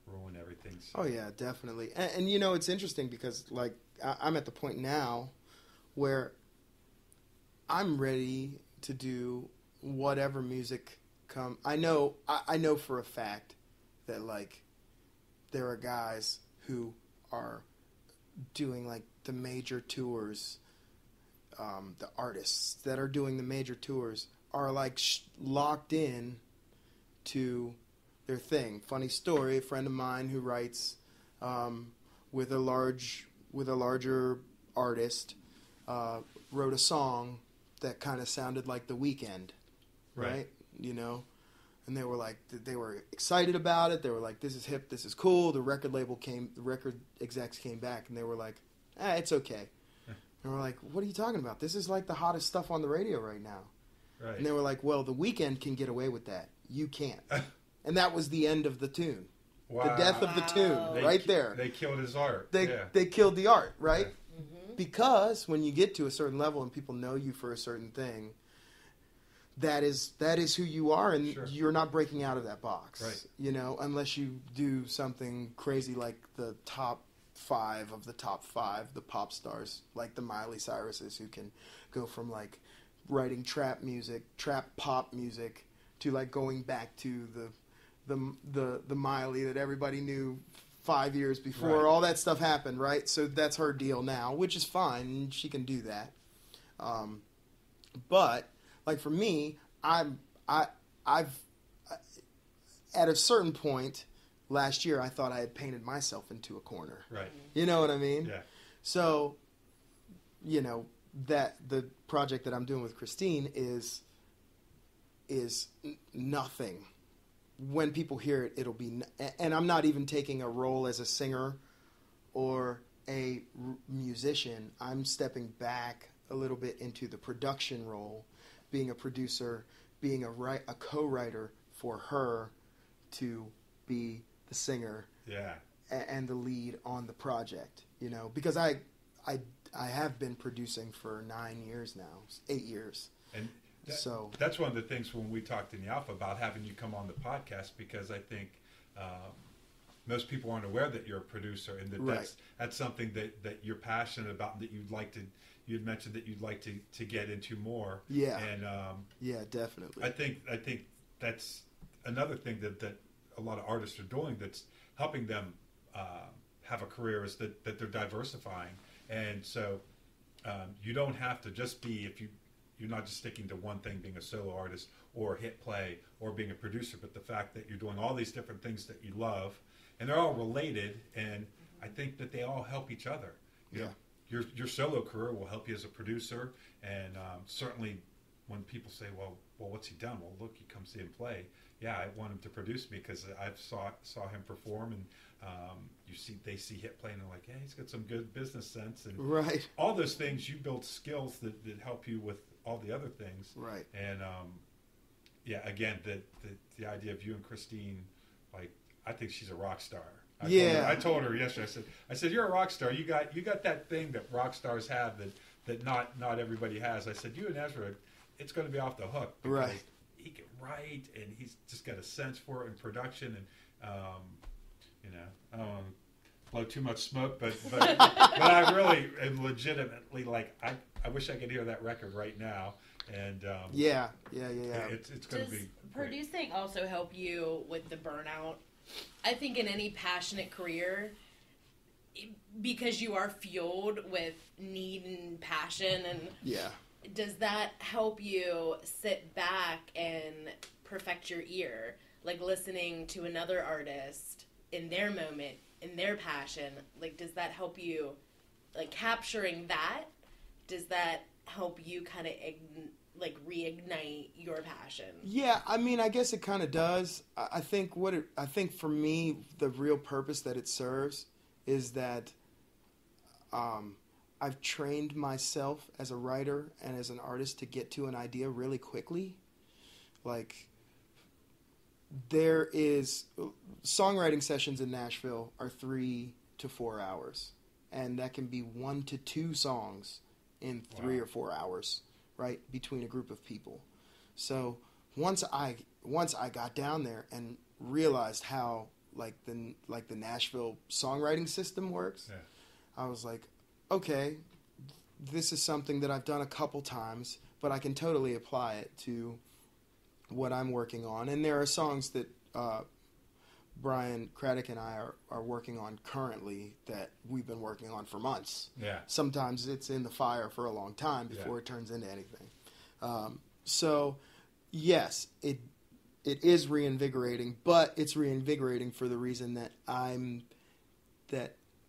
ruin everything. So. Oh, yeah, definitely. And it's interesting because, like, I'm at the point now where I'm ready to do whatever music I know for a fact that, like, there are guys who are doing, like, the major tours. The artists that are doing the major tours are, like, locked in to their thing. Funny story: a friend of mine who writes with a larger artist wrote a song that kind of sounded like The Weeknd, right? And they were excited about it. They were like, "This is hip. This is cool." The record execs came back and they were like, "It's okay." And we're like, "What are you talking about? This is like the hottest stuff on the radio right now." Right. And they were like, "Well, The Weeknd can get away with that. You can't." And that was the end of the tune. Wow. The death of the tune, right there. They killed his art. They killed the art, right? Yeah. Mm-hmm. Because when you get to a certain level and people know you for a certain thing, that is who you are, and you're not breaking out of that box. Right. Unless you do something crazy like the top 5 of the top 5, the pop stars, like the Miley Cyruses, who can go from, like, writing trap pop music, to, like, going back to the Miley that everybody knew 5 years before. Right. All that stuff happened, right? So that's her deal now, which is fine. She can do that. But, like, for me, I've at a certain point last year, I thought I had painted myself into a corner. Right. You know what I mean? Yeah. So, that the project that I'm doing with Christine is nothing. When people hear it, it'll be, and I'm not even taking a role as a singer or a musician. I'm stepping back a little bit into the production role, being a producer, being a co-writer for her to be the singer, and the lead on the project. Because I have been producing for 9 years now, 8 years. And so that's one of the things when we talked in the Alpha about having you come on the podcast, because I think most people aren't aware that you're a producer, and that's something that you're passionate about, and that you'd mentioned that you'd like to get into more. Yeah. And yeah, definitely. I think that's another thing that a lot of artists are doing that's helping them have a career, is that they're diversifying. And so you don't have to just be, you're not just sticking to one thing, being a solo artist or hit play or being a producer, but the fact that you're doing all these different things that you love, and they're all related, and I think that they all help each other. You know, your solo career will help you as a producer, and certainly when people say, well, what's he done? Well, look, he comes in and play. Yeah, I want him to produce me because I saw him perform, and they see hit play, and they're like, hey, he's got some good business sense, and all those things. You build skills that help you with all the other things, right? And again, the idea of you and Christine, like, I think she's a rock star. I told her yesterday. I said, you're a rock star. You got that thing that rock stars have that not everybody has. I said, you and Ezra, it's going to be off the hook, because he can write, and he's just got a sense for it in production, and I don't want to blow too much smoke, but I really am legitimately, like, I wish I could hear that record right now, and it's going to be Does producing also help you with the burnout? I think in any passionate career, because you are fueled with need and passion, and does that help you sit back and perfect your ear, like listening to another artist in their moment, in their passion? Like, does that help you, like, capturing that? Does that help you kind of reignite your passion? Yeah, I mean, I guess it kind of does. I think for me, the real purpose that it serves is that I've trained myself as a writer and as an artist to get to an idea really quickly. Like, there is songwriting sessions in Nashville are 3 to 4 hours, and that can be 1 to 2 songs in 3 or 4 hours, right, between a group of people. So once I got down there and realized how the Nashville songwriting system works, I was like, okay, this is something that I've done a couple times, but I can totally apply it to what I'm working on. And there are songs that Brian Craddock and I are working on currently that we've been working on for months. Yeah. Sometimes it's in the fire for a long time before it turns into anything. So, yes, it is reinvigorating, but it's reinvigorating for the reason that I'm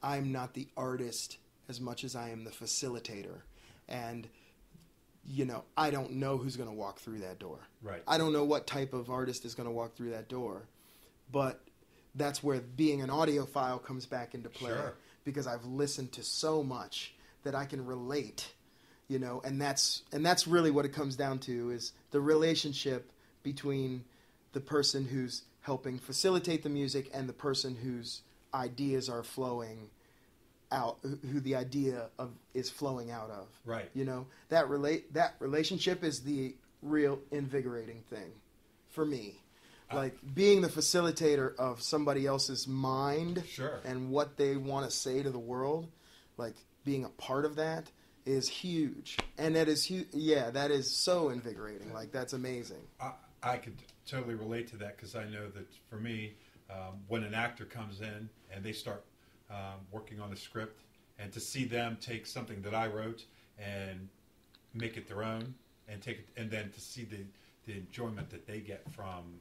not the artist as much as I am the facilitator. And, I don't know who's going to walk through that door. Right. I don't know what type of artist is going to walk through that door. But that's where being an audiophile comes back into play. Sure. Because I've listened to so much that I can relate, and that's really what it comes down to, is the relationship between the person who's helping facilitate the music and the person whose ideas are flowing out, who the idea is flowing out of. Right. That relationship is the real invigorating thing for me. Like, being the facilitator of somebody else's mind and what they want to say to the world, like, being a part of that is huge. And that is that is so invigorating. Like, that's amazing. I could totally relate to that, because I know that for me, when an actor comes in and they start working on a script, and to see them take something that I wrote and make it their own, and take it, and then to see the enjoyment that they get from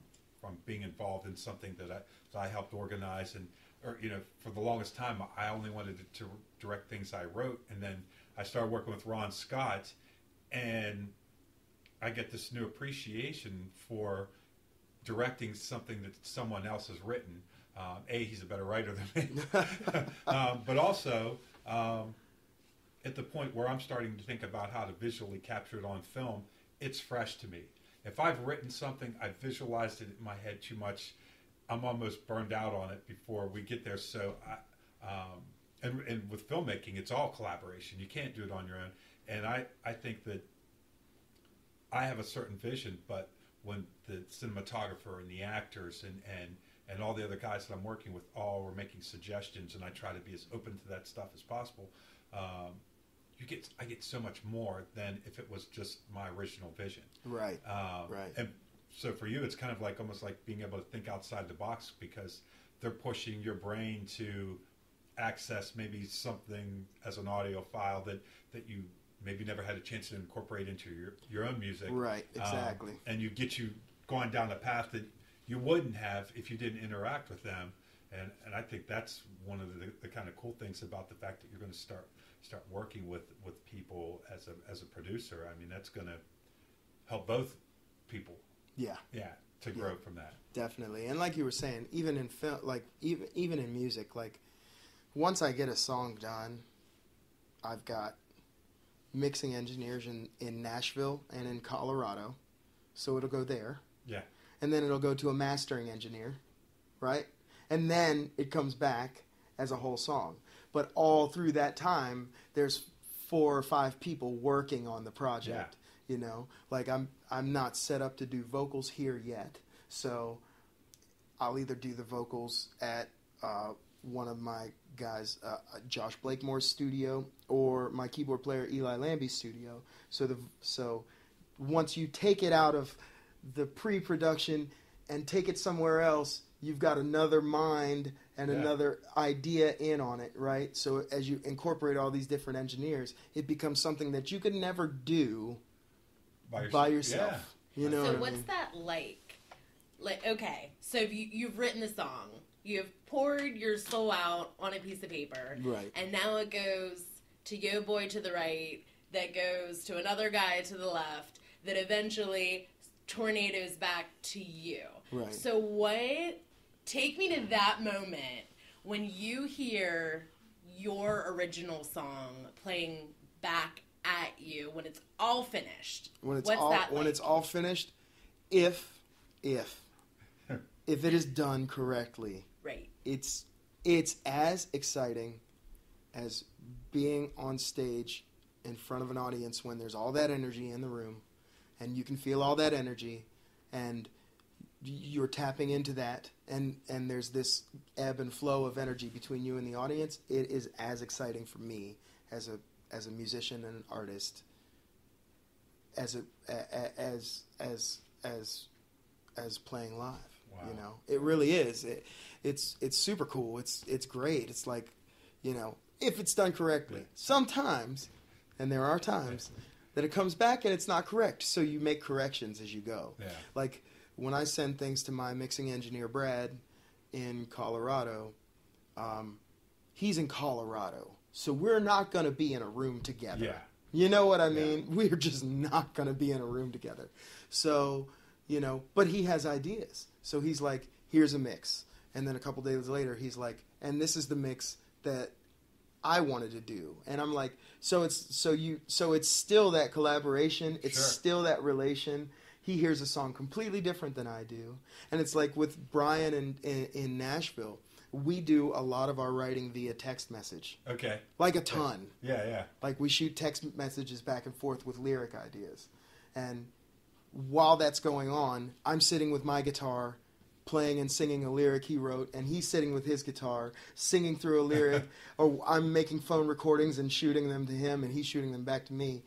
being involved in something that I helped organize, or for the longest time I only wanted to direct things I wrote, and then I started working with Ron Scott, and I get this new appreciation for directing something that someone else has written. He's a better writer than me, but also at the point where I'm starting to think about how to visually capture it on film, it's fresh to me. If I've written something, I've visualized it in my head too much, I'm almost burned out on it before we get there. So, and with filmmaking, it's all collaboration. You can't do it on your own. And I think that I have a certain vision, but when the cinematographer and the actors and all the other guys that I'm working with all were making suggestions, and I try to be as open to that stuff as possible, I get so much more than if it was just my original vision. Right. Right. And so for you, it's kind of like almost like being able to think outside the box, because they're pushing your brain to access maybe something as an audio file that you maybe never had a chance to incorporate into your own music. Right, exactly. And you get you going down a path that you wouldn't have if you didn't interact with them. And I think that's one of the kind of cool things about the fact that you're going to start working with people as a producer. I mean, that's going to help both people. Yeah. Yeah, to grow from that. Definitely. And like you were saying, even in film, like even in music, like once I get a song done, I've got mixing engineers in Nashville and in Colorado, so it'll go there. Yeah. And then it'll go to a mastering engineer, right? And then it comes back as a whole song. But all through that time, there's 4 or 5 people working on the project. Yeah. You know, like I'm not set up to do vocals here yet, so I'll either do the vocals at one of my guys, Josh Blakemore's studio, or my keyboard player Eli Lambie's studio. So once you take it out of the pre-production and take it somewhere else, you've got another mind and another idea in on it, right? So as you incorporate all these different engineers, it becomes something that you could never do by yourself. Yeah. You know. So what what's I mean? that like? Like, okay, so you've written the song, you've poured your soul out on a piece of paper, right? And now it goes to Yo Boy to the right, that goes to another guy to the left, that eventually tornadoes back to you. Right. So take me to that moment when you hear your original song playing back at you when it's all finished. When it's What's all finished, if it is done correctly, right? It's as exciting as being on stage in front of an audience when there's all that energy in the room, and you can feel all that energy, and you're tapping into that, and there's this ebb and flow of energy between you and the audience. It is as exciting for me as a musician and an artist as playing live. Wow. You know, it really is. It's super cool. It's great. It's like, you know, if it's done correctly. Sometimes, and there are times, that it comes back and it's not correct. So you make corrections as you go. Yeah. Like when I send things to my mixing engineer Brad in Colorado, he's in Colorado, so we're not going to be in a room together. Yeah. You know what I mean? Yeah. We're just not going to be in a room together. So, you know, but he has ideas. So he's like, here's a mix. And then a couple days later, he's like, and this is the mix that I wanted to do. And I'm like, so it's still that collaboration. It's still that relation. He hears a song completely different than I do. And it's like with Brian in Nashville, we do a lot of our writing via text message. Okay. Like a ton. Yeah. Like we shoot text messages back and forth with lyric ideas. And while that's going on, I'm sitting with my guitar playing and singing a lyric he wrote, and he's sitting with his guitar singing through a lyric, or I'm making phone recordings and shooting them to him, and he's shooting them back to me.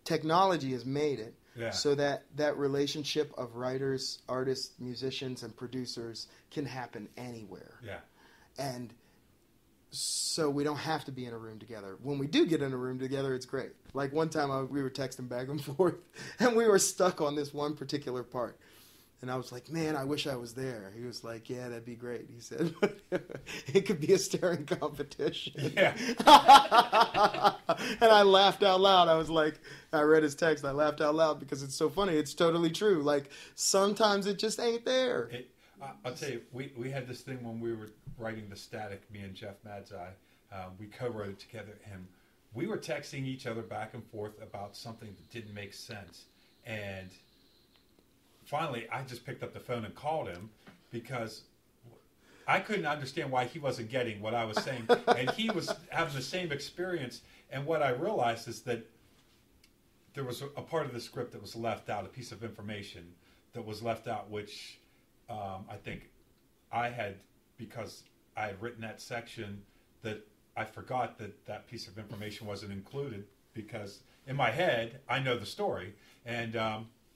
Technology has made it so that relationship of writers, artists, musicians, and producers can happen anywhere. Yeah. And so we don't have to be in a room together. When we do get in a room together, it's great. Like one time we were texting back and forth, and we were stuck on this one particular part. And I was like, man, I wish I was there. He was like, yeah, that'd be great. He said, it could be a staring competition. Yeah. And I laughed out loud. I was like, I read his text. I laughed out loud because it's so funny. It's totally true. Like, sometimes it just ain't there. I'll tell you, we had this thing when we were writing The Static, me and Jeff Madzai. We co-wrote it together, and we were texting each other back and forth about something that didn't make sense. And finally, I just picked up the phone and called him because I couldn't understand why he wasn't getting what I was saying. And he was having the same experience. And what I realized is that there was a part of the script that was left out, a piece of information that was left out, which I think I had, because I had written that section, that I forgot that piece of information wasn't included, because in my head, I know the story. And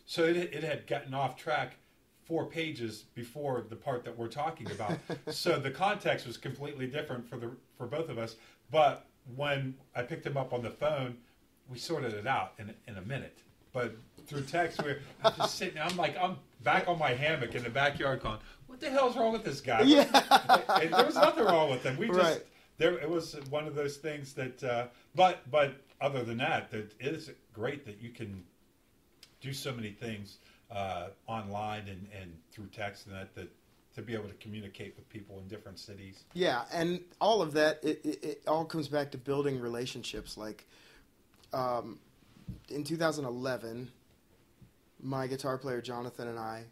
so it had gotten off track 4 pages before the part that we're talking about. So the context was completely different for both of us. But when I picked him up on the phone, we sorted it out in a minute. But through text, I'm just sitting. I'm back on my hammock in the backyard, going, "What the hell's wrong with this guy?" Yeah. And there was nothing wrong with him. We just Right. it was one of those things that. But other than that, it is great that you can do so many things online and through text and that to be able to communicate with people in different cities. Yeah, and all of that, it all comes back to building relationships. Like, in 2011, my guitar player Jonathan and I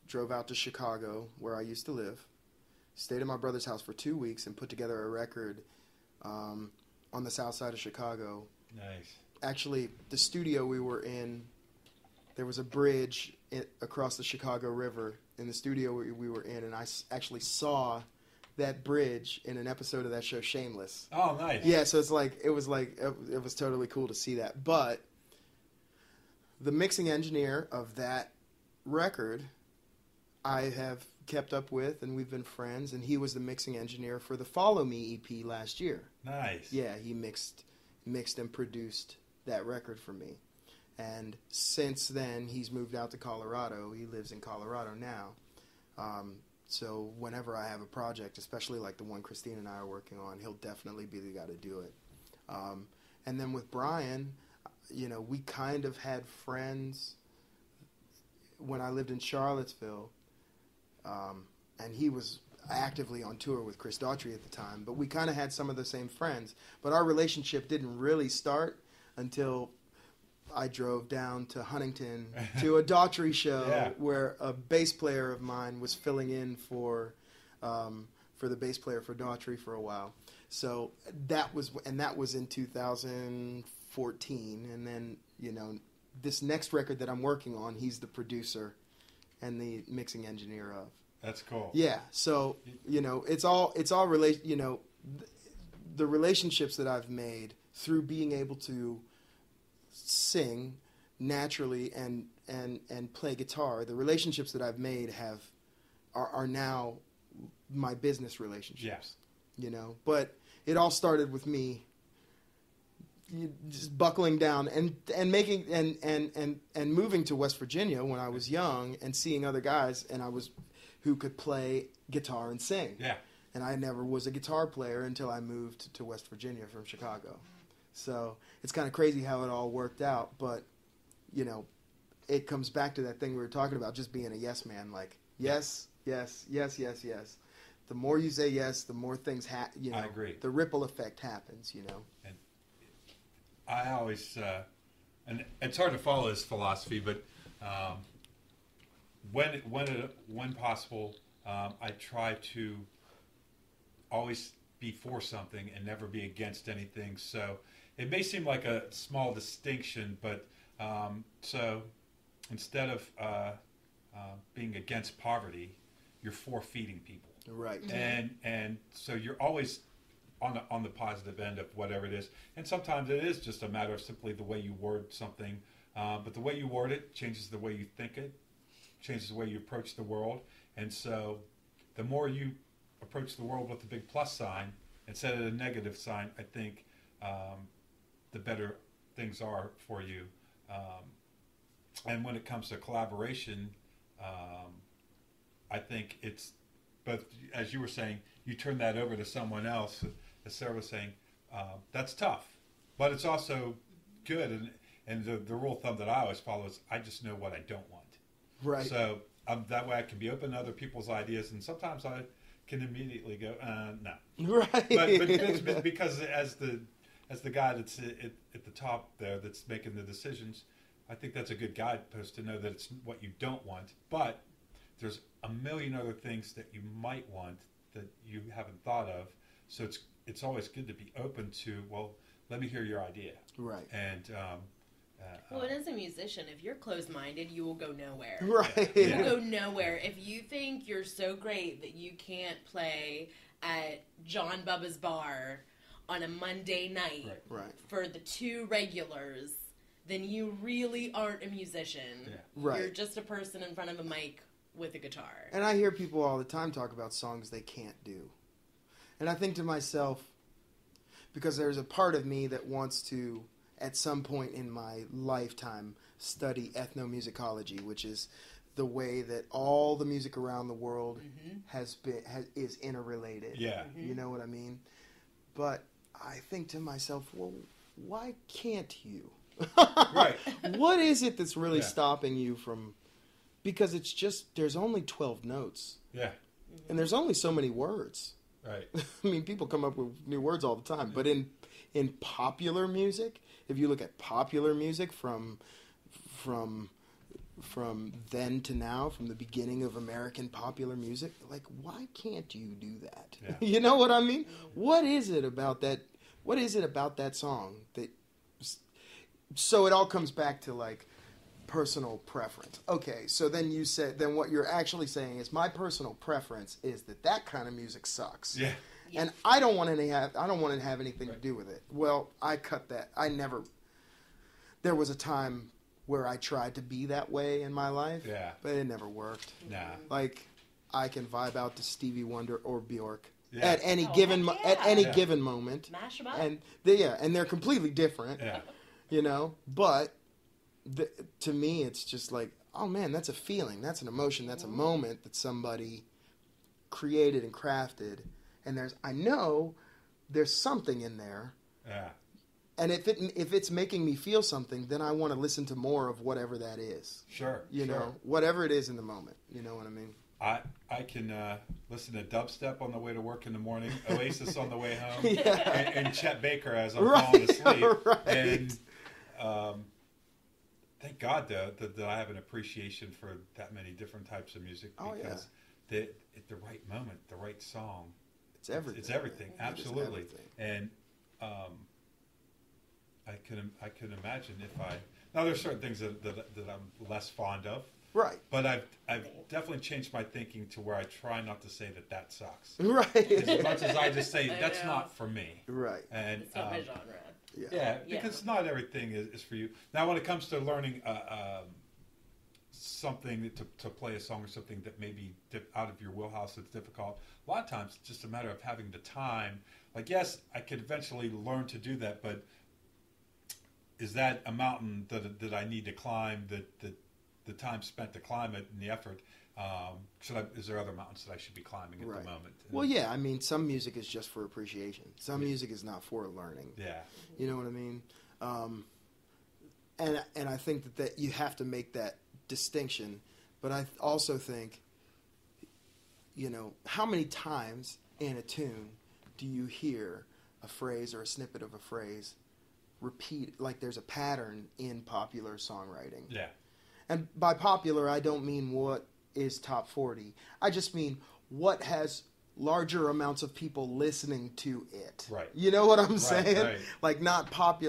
drove out to Chicago, where I used to live, stayed at my brother's house for 2 weeks, and put together a record on the south side of Chicago. Nice. Actually, the studio we were in, there was a bridge across the Chicago River in the studio we were in, and I actually saw that bridge in an episode of that show Shameless. Oh, nice. Yeah, so it was totally cool to see that. But the mixing engineer of that record, I have kept up with, and we've been friends, and he was the mixing engineer for the Follow Me EP last year. Nice. Yeah, he mixed and produced that record for me. And since then, he's moved out to Colorado. He lives in Colorado now. So whenever I have a project, especially like the one Christine and I are working on, he'll definitely be the guy to do it. And then with Brian, we kind of had friends when I lived in Charlottesville, and he was actively on tour with Chris Daughtry at the time, but we kind of had some of the same friends. But our relationship didn't really start until I drove down to Huntington to a Daughtry show where a bass player of mine was filling in for the bass player for Daughtry for a while. So that was in 2014, and then this next record that I'm working on, he's the producer and the mixing engineer of. That's cool. Yeah, so it's all the relationships that I've made through being able to sing naturally and play guitar. The relationships that I've made are now my business relationships. Yes. But it all started with me just buckling down and making and moving to West Virginia when I was young and seeing other guys who could play guitar and sing. Yeah. And I never was a guitar player until I moved to West Virginia from Chicago. So it's kind of crazy how it all worked out, but it comes back to that thing we were talking about, just being a yes man. Like yes, yes, yes, yes, yes. The more you say yes, the more things happen. I agree. The ripple effect happens. And I always, and it's hard to follow this philosophy, but when possible, I try to always be for something and never be against anything. So it may seem like a small distinction, but so instead of being against poverty, you're for feeding people. Right. And so you're always on the positive end of whatever it is. And sometimes it is just a matter of simply the way you word something. But the way you word it changes the way you think it, changes the way you approach the world. And so the more you approach the world with a big plus sign instead of a negative sign, I think the better things are for you. And when it comes to collaboration, I think it's, but as you were saying, you turn that over to someone else. As Sarah was saying, that's tough, but it's also good. And the rule of thumb that I always follow is I just know what I don't want. Right. So that way I can be open to other people's ideas, and sometimes I can immediately go, no. Right. But it's because as the guy that's at the top there that's making the decisions, I think that's a good guidepost to know that it's what you don't want. But there's a million other things that you might want that you haven't thought of. So it's always good to be open to, well, let me hear your idea. Right. And well, and as a musician, if you're closed-minded, you will go nowhere. Right. You will go nowhere. If you think you're so great that you can't play at John Bubba's bar on a Monday night Right. for the 2 regulars, then you really aren't a musician. Yeah. Right. You're just a person in front of a mic with a guitar. And I hear people all the time talk about songs they can't do. And I think to myself, because there's a part of me that wants to, at some point in my lifetime, study ethnomusicology, which is the way that all the music around the world is interrelated. Yeah. You know what I mean? But I think to myself, well, why can't you? Right. What is it that's really Yeah. stopping you from? Because it's just, there's only 12 notes. Yeah. And there's only so many words. Right. I mean, people come up with new words all the time. But in popular music, if you look at popular music from then to now, from the beginning of American popular music, like, why can't you do that? Yeah. You know what I mean? What is it about that? What is it about that song that? So it all comes back to like personal preference. Okay, so then what you're actually saying is my personal preference is that kind of music sucks. Yeah. And I don't want to have anything to do with it. Well, I cut that. There was a time where I tried to be that way in my life. Yeah. But it never worked. Nah. Like, I can vibe out to Stevie Wonder or Bjork Yeah. at any yeah. given moment. Mash them up. And they're completely different. Yeah. You know, but to me, it's just like, oh man, that's a feeling, that's an emotion, that's a moment that somebody created and crafted, and I know there's something in there. Yeah. And if it's making me feel something, then I want to listen to more of whatever that is. Sure. You know, whatever it is in the moment. You know what I mean? I can listen to dubstep on the way to work in the morning, Oasis on the way home, Yeah. and Chet Baker as I'm falling asleep. Right. And thank God that I have an appreciation for that many different types of music, because at the right moment, the right song, It's everything. It's everything, absolutely. everything. And I can imagine now there's certain things that I'm less fond of. Right. But I've definitely changed my thinking to where I try not to say that sucks. Right. As much as I just say that's know. not for me. Right. And It's not my genre. yeah, because not everything is for you. Now, when it comes to learning something to play a song or something that may be out of your wheelhouse that's difficult, a lot of times it's just a matter of having the time. Like, yes, I could eventually learn to do that, but is that a mountain that I need to climb, that the time spent to climb it and the effort, is there other mountains that I should be climbing at the moment? Well, yeah, I mean, some music is just for appreciation. Some music is not for learning. Yeah. You know what I mean? And I think that you have to make that distinction. But I also think, you know, how many times in a tune do you hear a phrase or a snippet of a phrase repeat, like there's a pattern in popular songwriting? Yeah. And by popular, I don't mean what is top 40. I just mean what has larger amounts of people listening to it. Right. You know what I'm saying? Right. Like not pop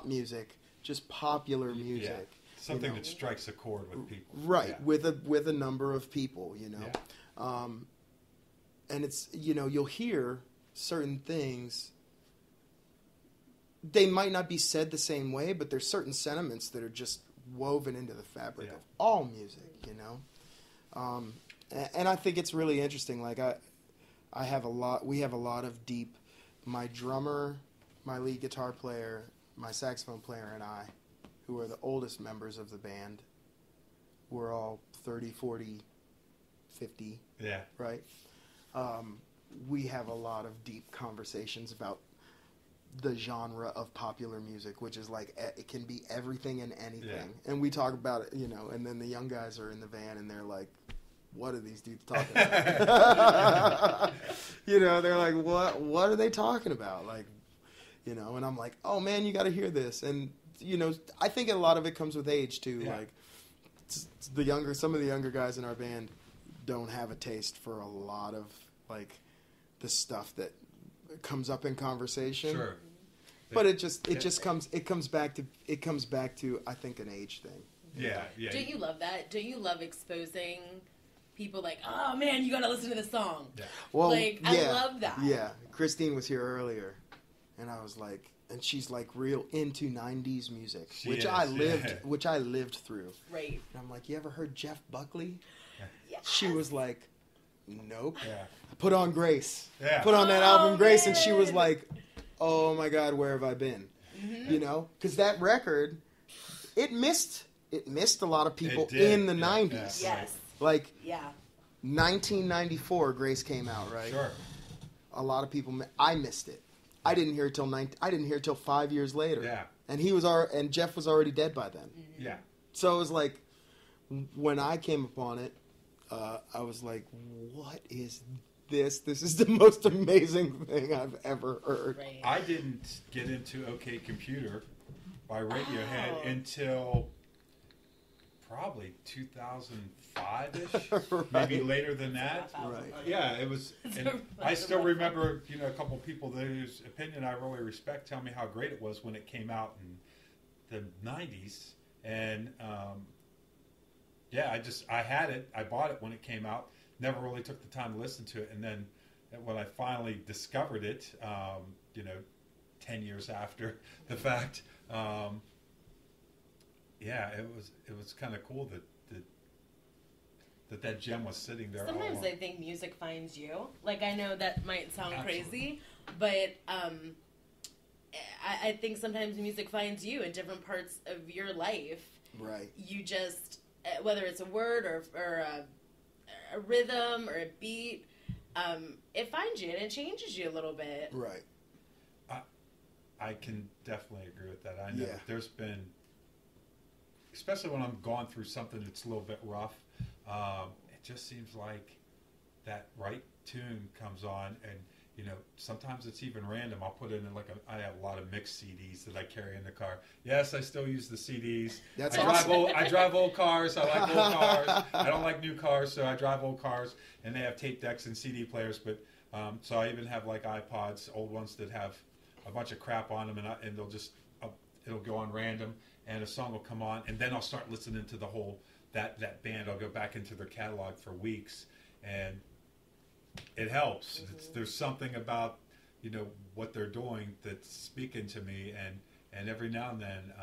music, just popular music. Yeah. Something that strikes a chord with people. Right. Yeah. With a number of people, you know. Yeah. And it's, you know, you'll hear certain things. They might not be said the same way, but there's certain sentiments that are just woven into the fabric of all music, you know. And I think it's really interesting. Like we have a lot of deep. My drummer, my lead guitar player, my saxophone player, and I, who are the oldest members of the band, we're all 30, 40, 50, Yeah. right? We have a lot of deep conversations about the genre of popular music, which is like it can be everything and anything, and we talk about it, and then the young guys are in the van and they're like, what are these dudes talking about? They're like, what are they talking about? Like, and I'm like, oh man, you got to hear this. And I think a lot of it comes with age too. Yeah. Like some of the younger guys in our band don't have a taste for a lot of like the stuff that comes up in conversation. Sure. But it comes back to I think an age thing. Yeah. Don't you love that? Don't you love exposing people like, oh man, you gotta listen to this song? Yeah. Well, I love that. Yeah. Christine was here earlier, and I was like, and she's like real into '90s music, which I lived through. Right. And I'm like, you ever heard Jeff Buckley? Yes. She was like, nope. Yeah. Put on Grace. Yeah. Put on that album Grace, man. and she was like, oh my God, where have I been? Mm-hmm. Because that record, it missed a lot of people in the 90s. Yeah. Yes. Like, Yeah. 1994, Grace came out, right? Sure. A lot of people, I missed it. I didn't hear it till 5 years later. Yeah. And Jeff was already dead by then. Mm-hmm. Yeah. So it was like, when I came upon it, I was like, what is this? This is the most amazing thing I've ever heard. Right. I didn't get into OK Computer by Radiohead until probably 2005-ish, maybe later than that. Right. Yeah, it was. And I still remember, a couple people whose opinion I really respect tell me how great it was when it came out in the 90s. And I had it. I bought it when it came out. Never really took the time to listen to it. And then when I finally discovered it, 10 years after the fact, it was kind of cool that gem was sitting there. Sometimes I think music finds you. Like, I know that might sound crazy, but I think sometimes music finds you in different parts of your life. Right. You just, whether it's a word or a rhythm or a beat, it finds you and it changes you a little bit. Right. I can definitely agree with that. I know there's been, especially when I'm going through something that's a little bit rough, it just seems like that right tune comes on, and sometimes it's even random. I'll put it in I have a lot of mixed CDs that I carry in the car. Yes, I still use the CDs. That's awesome. I drive old cars. I like old cars. I don't like new cars, so I drive old cars, and they have tape decks and CD players. But so I even have like iPods, old ones that have a bunch of crap on them, and they'll just it'll go on random, and a song will come on, and then I'll start listening to the whole that band. I'll go back into their catalog for weeks, and it helps. Mm-hmm. There's something about what they're doing that's speaking to me, and every now and then,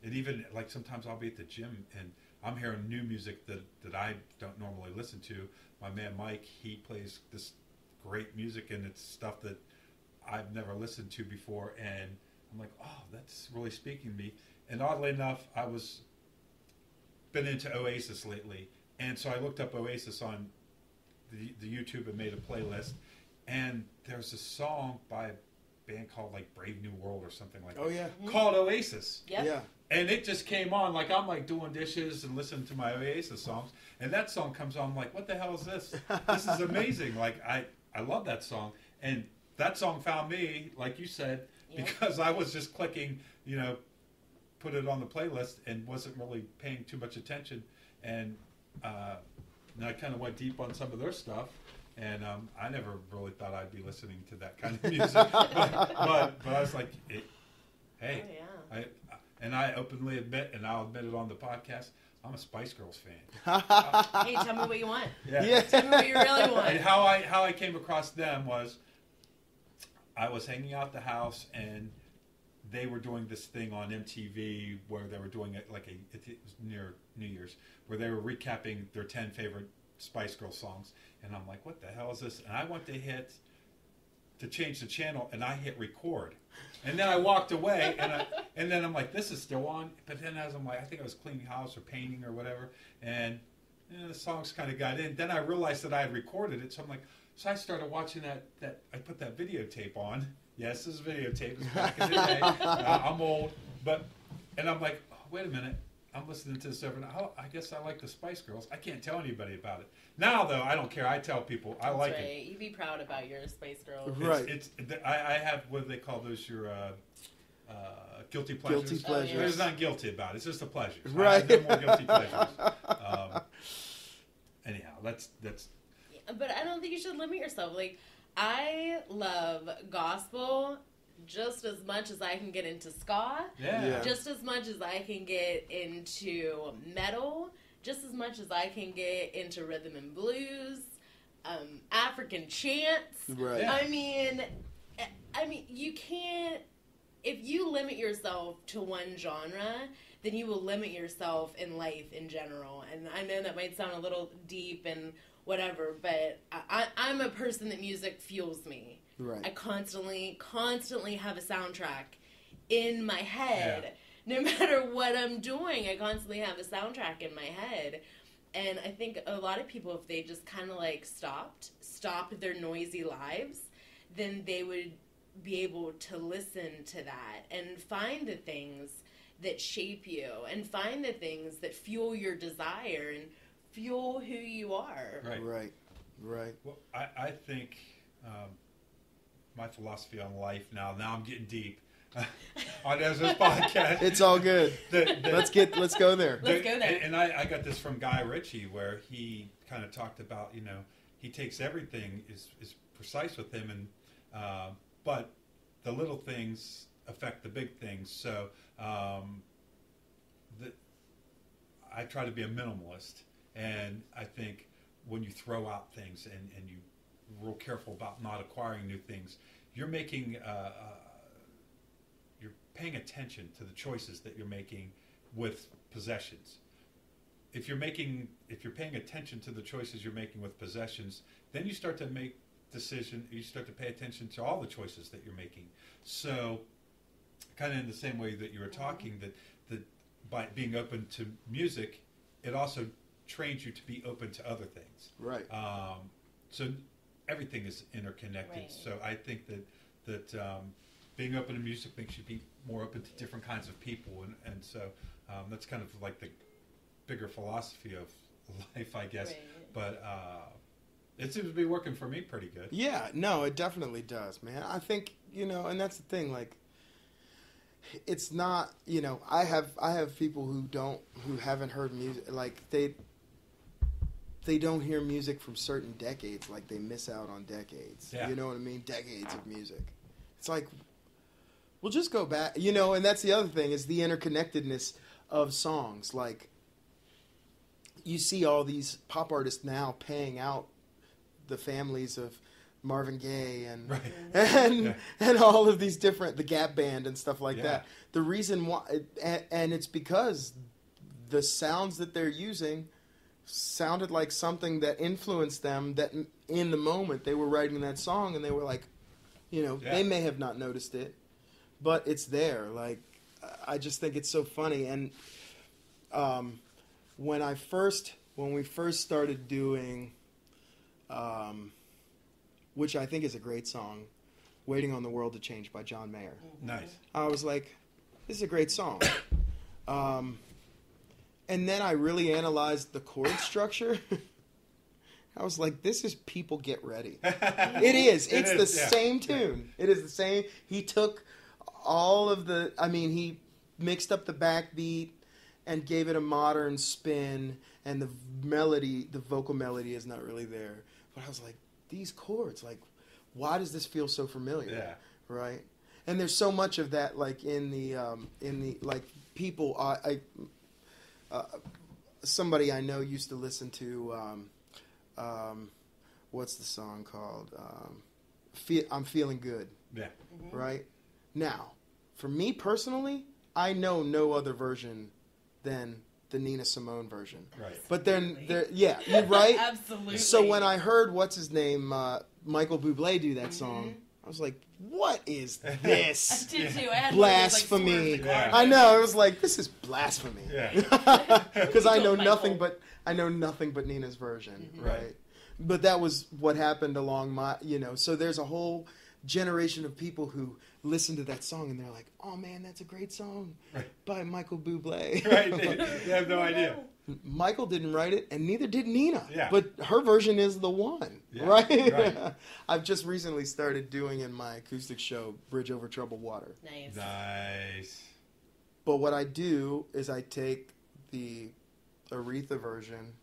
it even like sometimes I'll be at the gym and I'm hearing new music that I don't normally listen to. My man Mike, he plays this great music, and it's stuff that I've never listened to before, and I'm like, oh, that's really speaking to me. And oddly enough, I was been into Oasis lately, and so I looked up Oasis on the YouTube and made a playlist, and there's a song by a band called like Brave New World or something like that. Oh yeah. Called Oasis. Yep. Yeah. And it just came on, like I'm like doing dishes and listening to my Oasis songs, and that song comes on, I'm like, what the hell is this? This is amazing. Like I love that song, and that song found me, like you said, because I was just clicking, put it on the playlist and wasn't really paying too much attention, and I kind of went deep on some of their stuff, and I never really thought I'd be listening to that kind of music, but I was like, hey, Oh, yeah. I openly admit, and I'll admit it on the podcast, I'm a Spice Girls fan. Hey, tell me what you want. Yeah. Tell me what you really want. And how I came across them was I was hanging out the house, and they were doing this thing on MTV where they were doing it it was near New Year's, where they were recapping their 10 favorite Spice Girls songs, and I'm like, what the hell is this? And I went to change the channel, and I hit record, and then I walked away, and then I'm like, this is still on. But then as I'm like, I think I was cleaning house or painting or whatever, and the songs kind of got in. Then I realized that I had recorded it, so I'm like, so I started watching that I put that videotape on. Yes, this is videotape. It's back in the day. I'm old, and I'm like, oh, wait a minute. I'm listening to this over now. Oh, I guess I like the Spice Girls. I can't tell anybody about it. Now, though, I don't care. I tell people I like it. You be proud about your Spice Girls. Right. I have, what do they call those, your guilty pleasures? Guilty pleasures. Oh, yeah. There's not guilty about it. It's just a pleasure. Right. I have no more guilty pleasures. Anyhow, that's. Yeah, but I don't think you should limit yourself. Like, I love gospel just as much as I can get into ska. Yeah. Just as much as I can get into metal. Just as much as I can get into rhythm and blues. African chants. Right. Yeah. I mean, you can't. If you limit yourself to one genre, then you will limit yourself in life in general. And I know that might sound a little deep and whatever, but I'm a person that music fuels me. Right. I constantly have a soundtrack in my head. Yeah. No matter what I'm doing, I constantly have a soundtrack in my head. And I think a lot of people, if they just kind of like stopped their noisy lives, then they would be able to listen to that and find the things that shape you and find the things that fuel your desire and fuel who you are. Right. Well, I think my philosophy on life now I'm getting deep on Ezra's podcast. It's all good. Let's go there. Let's go there. And I got this from Guy Ritchie, where he kind of talked about, he takes everything is precise with him, and but the little things affect the big things. So I try to be a minimalist, and I think when you throw out things and you're real careful about not acquiring new things, you're making you're paying attention to the choices that you're making with possessions. If you're paying attention to the choices you're making with possessions, then you start to make you start to pay attention to all the choices that you're making. So kind of in the same way that you were talking, that by being open to music, it also trains you to be open to other things. Right. So everything is interconnected. Right. So I think that being open to music makes you be more open to different kinds of people, and so that's kind of like the bigger philosophy of life, I guess. Right. But it seems to be working for me pretty good. Yeah, no, it definitely does, man. I think, and that's the thing, like, it's not, I have people who haven't heard music, like, they don't hear music from certain decades, like they miss out on decades. Yeah. You know what I mean? Decades of music. It's like, we'll just go back, and that's the other thing, is the interconnectedness of songs. Like, you see all these pop artists now paying out the families of Marvin Gaye and Right. and all of these different, the Gap Band and stuff like Yeah. that. The reason why, and it's because the sounds that they're using sounded like something that influenced them, that in the moment they were writing that song and they were like, they may have not noticed it, but it's there. Like, I just think it's so funny. And when we first started doing, which I think is a great song, "Waiting on the World to Change" by John Mayer. Nice. I was like, this is a great song. And then I really analyzed the chord structure. I was like, this is People Get Ready. It is. It's the same tune. It is the same. He took all of he mixed up the backbeat and gave it a modern spin, and the vocal melody is not really there. But I was like, these chords, like, why does this feel so familiar? Yeah. Right? And there's so much of that, like, in the like, people, somebody I know used to listen to, what's the song called? I'm Feeling Good. Yeah. Mm-hmm. Right? Now, for me personally, I know no other version than the Nina Simone version. Right. But then, you're right. Absolutely. So when I heard, what's his name, Michael Bublé do that song, was like, what is this? I did too. I had Blasphemy. One of those, like, swerve Yeah. the car. I know. It was like, this is blasphemy. Yeah. Because I know Michael. nothing but Nina's version, Mhm. right? But that was what happened along my, so there's a whole generation of people who listen to that song and they're like, oh man, that's a great song Right. by Michael Bublé. Right. They have no idea. Michael didn't write it, and neither did Nina. Yeah. But her version is the one, Yeah, right? right. I've just recently started doing in my acoustic show, Bridge Over Troubled Water. Nice. Nice. But what I do is I take the Aretha version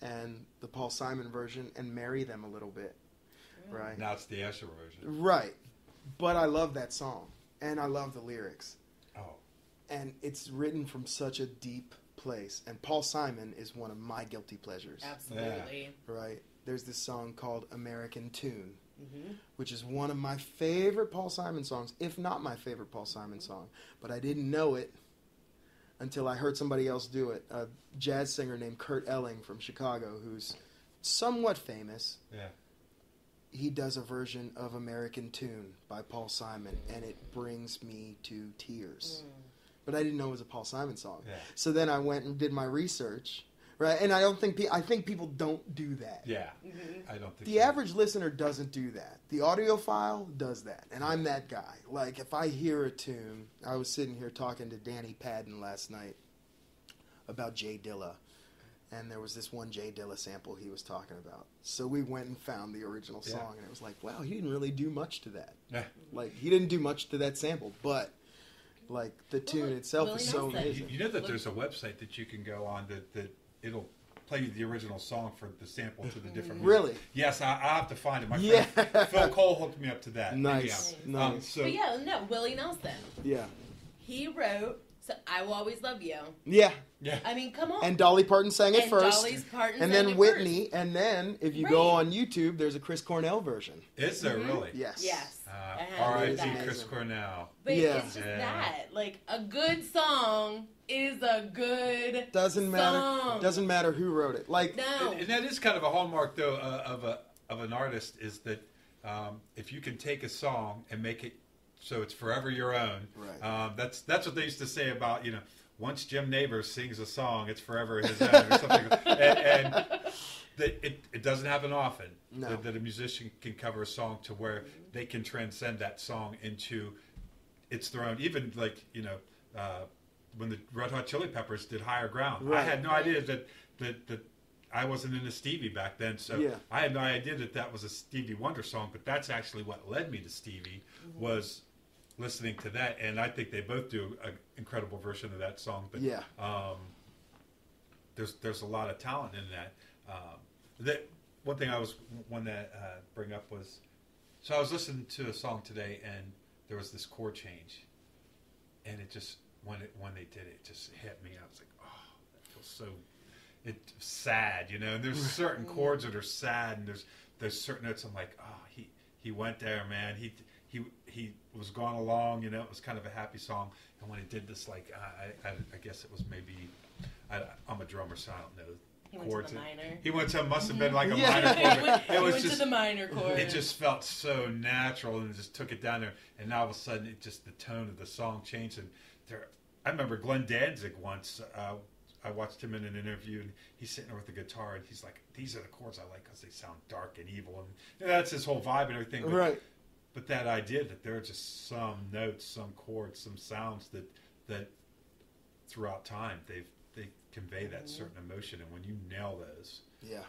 and the Paul Simon version and marry them a little bit, right? Now it's the Ezra version. Right. But I love that song, and I love the lyrics. Oh. And it's written from such a deep place. And Paul Simon is one of my guilty pleasures, Absolutely. right? There's this song called American Tune, Mm-hmm. which is one of my favorite Paul Simon songs, if not my favorite Paul Simon song. But I didn't know it until I heard somebody else do it. A jazz singer named Kurt Elling from Chicago, who's somewhat famous. Yeah. He does a version of American Tune by Paul Simon, and it brings me to tears. But I didn't know it was a Paul Simon song. Yeah. So then I went and did my research, right? And I think people don't do that. Yeah. Mm-hmm. I don't think The so. average listener doesn't do that. The audiophile does that, and I'm that guy. Like, if I hear a tune, I was sitting here talking to Danny Padden last night about Jay Dilla, and there was this one Jay Dilla sample he was talking about. So we went and found the original Yeah. song, and it was like, wow, he didn't really do much to that. Yeah. Like, he didn't do much to that sample, but, like, the tune itself Willie is so Nelson. amazing. You know that there's a website that you can go on that it'll play you the original song for the sample to the different music. Really? Yes, I have to find it. My Yeah. friend Phil Cole hooked me up to that. Nice. Anyhow, Nice. so But yeah, no, Willie Nelson. Yeah. He wrote "So I Will Always Love You." Yeah. yeah. I mean, come on. And Dolly Parton sang it And first. Dolly's Parton And sang then it Whitney, first. and then if you go Right. on YouTube, there's a Chris Cornell version. Is there really? Yes. Yes. I have R.I.P. that. Chris Cornell. But Yeah. it's just Yeah. that. Like, a good song is a good Doesn't matter. song. Doesn't matter who wrote it. Like, No. And that is kind of a hallmark, though, of an artist is that if you can take a song and make it so it's forever your own. Right. That's what they used to say about once Jim Neighbors sings a song, it's forever his own or something. and that it doesn't happen often No. that a musician can cover a song to where they can transcend that song into it's their own. Even like when the Red Hot Chili Peppers did Higher Ground, Right. I had no idea that I wasn't into Stevie back then, so Yeah. I had no idea that was a Stevie Wonder song. But that's actually what led me to Stevie was listening to that, and I think they both do an incredible version of that song. But Yeah. there's a lot of talent in that. That one thing I wanted to bring up was, so I was listening to a song today, and there was this chord change, and it just when they did it, it just hit me. I was like, oh, that feels so it's sad, And there's certain chords that are sad, and there's certain notes. I'm like, oh, he went there, man. He was going along, it was kind of a happy song, and when he did this, like I guess it was maybe I'm a drummer, so I don't know. He went to the minor. He went to must have been like a Yeah. minor chord. He went to the minor chord. It just felt so natural, and just took it down there. And now all of a sudden, the tone of the song changed. And I remember Glenn Danzig once. I watched him in an interview, and he's sitting there with the guitar, and he's like, "These are the chords I like because they sound dark and evil." And that's his whole vibe and everything. But, right. But that idea that there are just some notes, some chords, some sounds that throughout time they convey that certain emotion, and when you nail those, Yeah.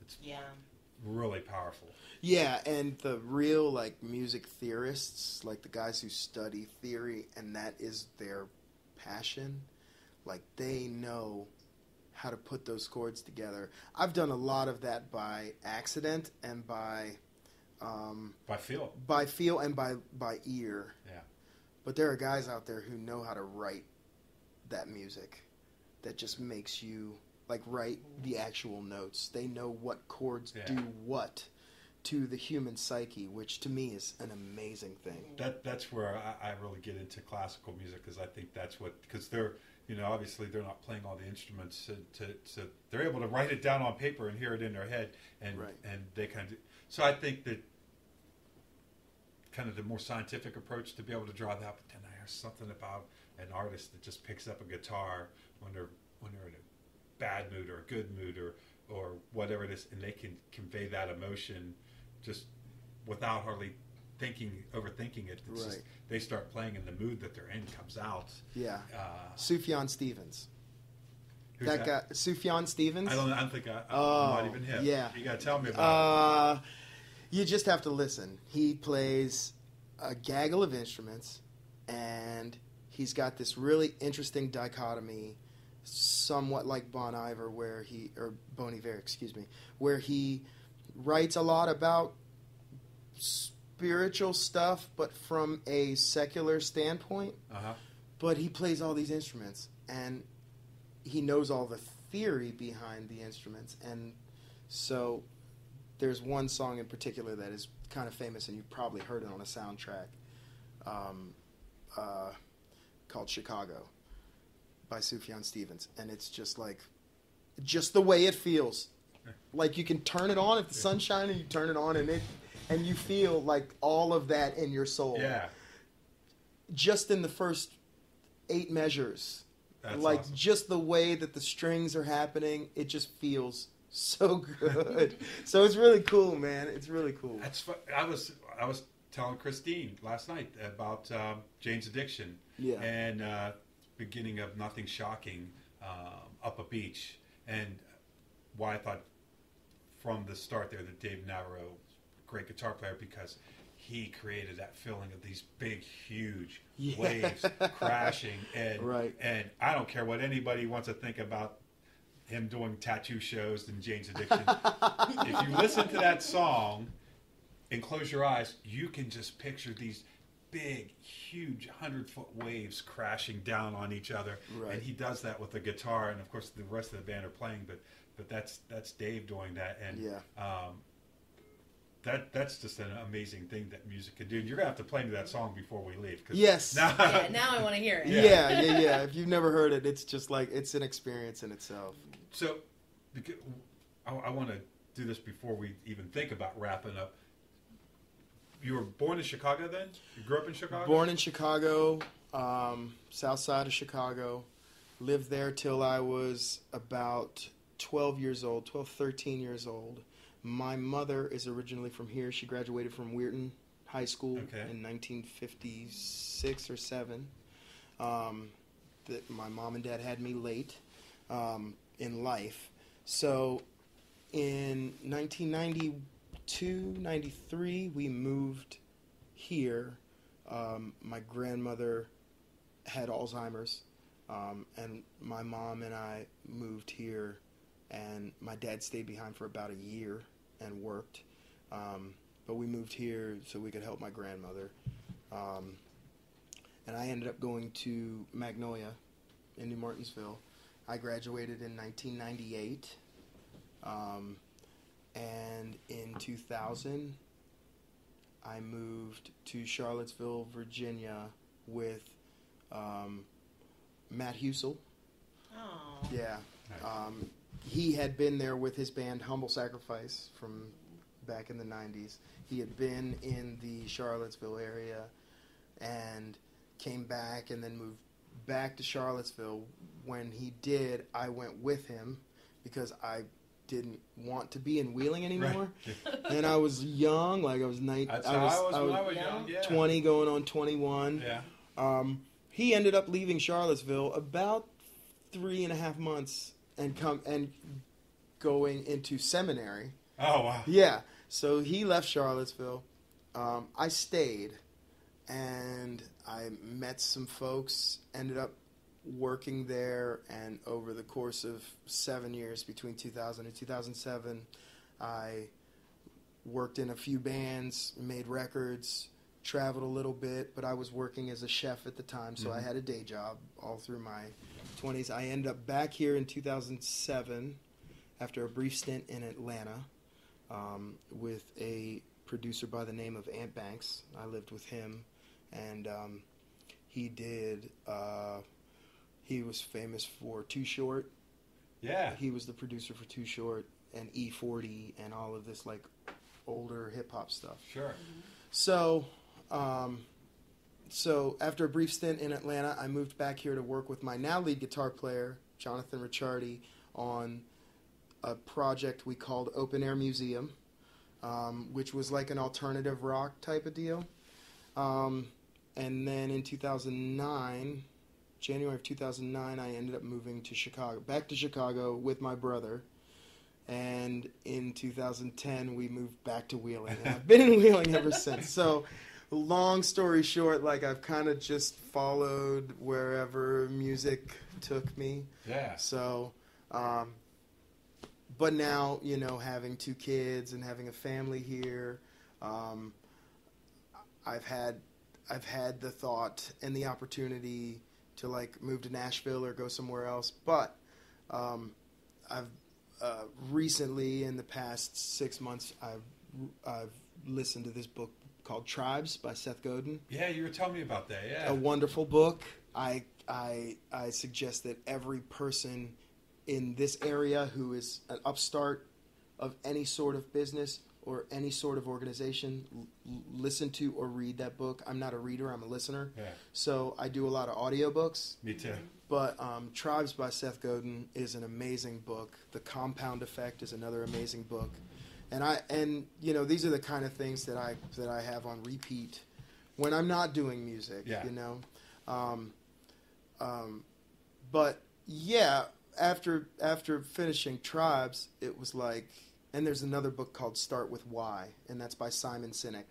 it's Yeah. really powerful. Yeah, and the real, like, music theorists, like the guys who study theory, and that is their passion, like, they know how to put those chords together. I've done a lot of that by accident and by feel and by ear. Yeah. But there are guys out there who know how to write that music that just makes you, like, write the actual notes. They know what chords do what to the human psyche, which to me is an amazing thing. That's where I really get into classical music, because I think that's what, because they're, obviously they're not playing all the instruments, so they're able to write it down on paper and hear it in their head, and Right. and they kind of. So I think that kind of the more scientific approach to be able to draw that. But then there's something about an artist that just picks up a guitar when they're in a bad mood or a good mood or whatever it is, and they can convey that emotion just without hardly overthinking it. It's just, they start playing and the mood that they're in comes out. Yeah. Sufjan Stevens. Who's That guy, Sufjan Stevens? I don't think I'm not even him. Yeah. You got to tell me about it. You just have to listen. He plays a gaggle of instruments, and he's got this really interesting dichotomy, somewhat like Bon Iver, Bon Iver, excuse me, where he writes a lot about spiritual stuff, but from a secular standpoint. But he plays all these instruments, and he knows all the theory behind the instruments. And so there's one song in particular that is kind of famous, and you've probably heard it on a soundtrack, called Chicago by Sufjan Stevens. And it's just the way it feels. Like you can turn it on if the sun's shining, you turn it on, and you feel like all of that in your soul. Yeah. Just in the first 8 measures. That's like awesome. Just the way that the strings are happening, it just feels so good. So it's really cool, man. It's really cool. That's I was telling Christine last night about Jane's Addiction. Yeah. And beginning of Nothing Shocking, Up a Beach, and why I thought from the start there that Dave Navarro, great guitar player, because he created that feeling of these big, huge waves crashing, and I don't care what anybody wants to think about him doing tattoo shows and Jane's Addiction. If you listen to that song and close your eyes, you can just picture these big, huge 100-foot waves crashing down on each other. Right. And he does that with the guitar, and of course the rest of the band are playing, but that's Dave doing that. And that's just an amazing thing that music can do. And you're gonna have to play me that song before we leave. Yes. Now I want to hear it. Yeah. If you've never heard it, it's just it's an experience in itself. So, I want to do this before we even think about wrapping up. You were born in Chicago then? You grew up in Chicago? Born in Chicago, south side of Chicago. Lived there till I was about 13 years old. My mother is originally from here. She graduated from Weirton High School in 1956 or 7. My mom and dad had me late in life. So in 1992, 93, we moved here. My grandmother had Alzheimer's, and my mom and I moved here, and my dad stayed behind for about a year and worked. But we moved here so we could help my grandmother. And I ended up going to Magnolia in New Martinsville. I graduated in 1998. And in 2000, I moved to Charlottesville, Virginia with Matt Husel. Oh. Yeah. He had been there with his band Humble Sacrifice from back in the 90s. He had been in the Charlottesville area and came back and then moved back to Charlottesville. When he did, I went with him because I didn't want to be in Wheeling anymore. Right. And I was young, I was 19. That's how I was young. Yeah. 20 going on 21. Yeah. He ended up leaving Charlottesville about 3.5 months and going into seminary. Oh, wow. Yeah. So he left Charlottesville. I stayed, and I met some folks, ended up working there, and over the course of 7 years, between 2000 and 2007, I worked in a few bands, made records, traveled a little bit, but I was working as a chef at the time, so I had a day job all through my 20s. I ended up back here in 2007 after a brief stint in Atlanta with a producer by the name of Ant Banks. I lived with him, and he did... he was famous for Too Short. Yeah. He was the producer for Too Short and E40 and all of this older hip hop stuff. Sure. So So after a brief stint in Atlanta, I moved back here to work with my now lead guitar player, Jonathan Ricciardi, on a project we called Open Air Museum, which was like an alternative rock type of deal. And then in 2009, January of 2009, I ended up moving to Chicago, back to Chicago with my brother. And in 2010, we moved back to Wheeling. And I've been in Wheeling ever since. So long story short, like I've kind of just followed wherever music took me. Yeah. So, but now, you know, having 2 kids and having a family here, I've had the thought and the opportunity to like move to Nashville or go somewhere else. But I've recently, in the past 6 months, I've listened to this book called Tribes by Seth Godin. Yeah, you were telling me about that. Yeah, a wonderful book. I suggest that every person in this area who is an upstart of any sort of business or any sort of organization listen to or read that book. I'm not a reader, I'm a listener. Yeah. So I do a lot of audiobooks. Me too. But Tribes by Seth Godin is an amazing book. The Compound Effect is another amazing book. And you know, these are the kind of things that I have on repeat when I'm not doing music, yeah. You know. But yeah, after finishing Tribes, it was like, and there's another book called Start With Why, and that's by Simon Sinek.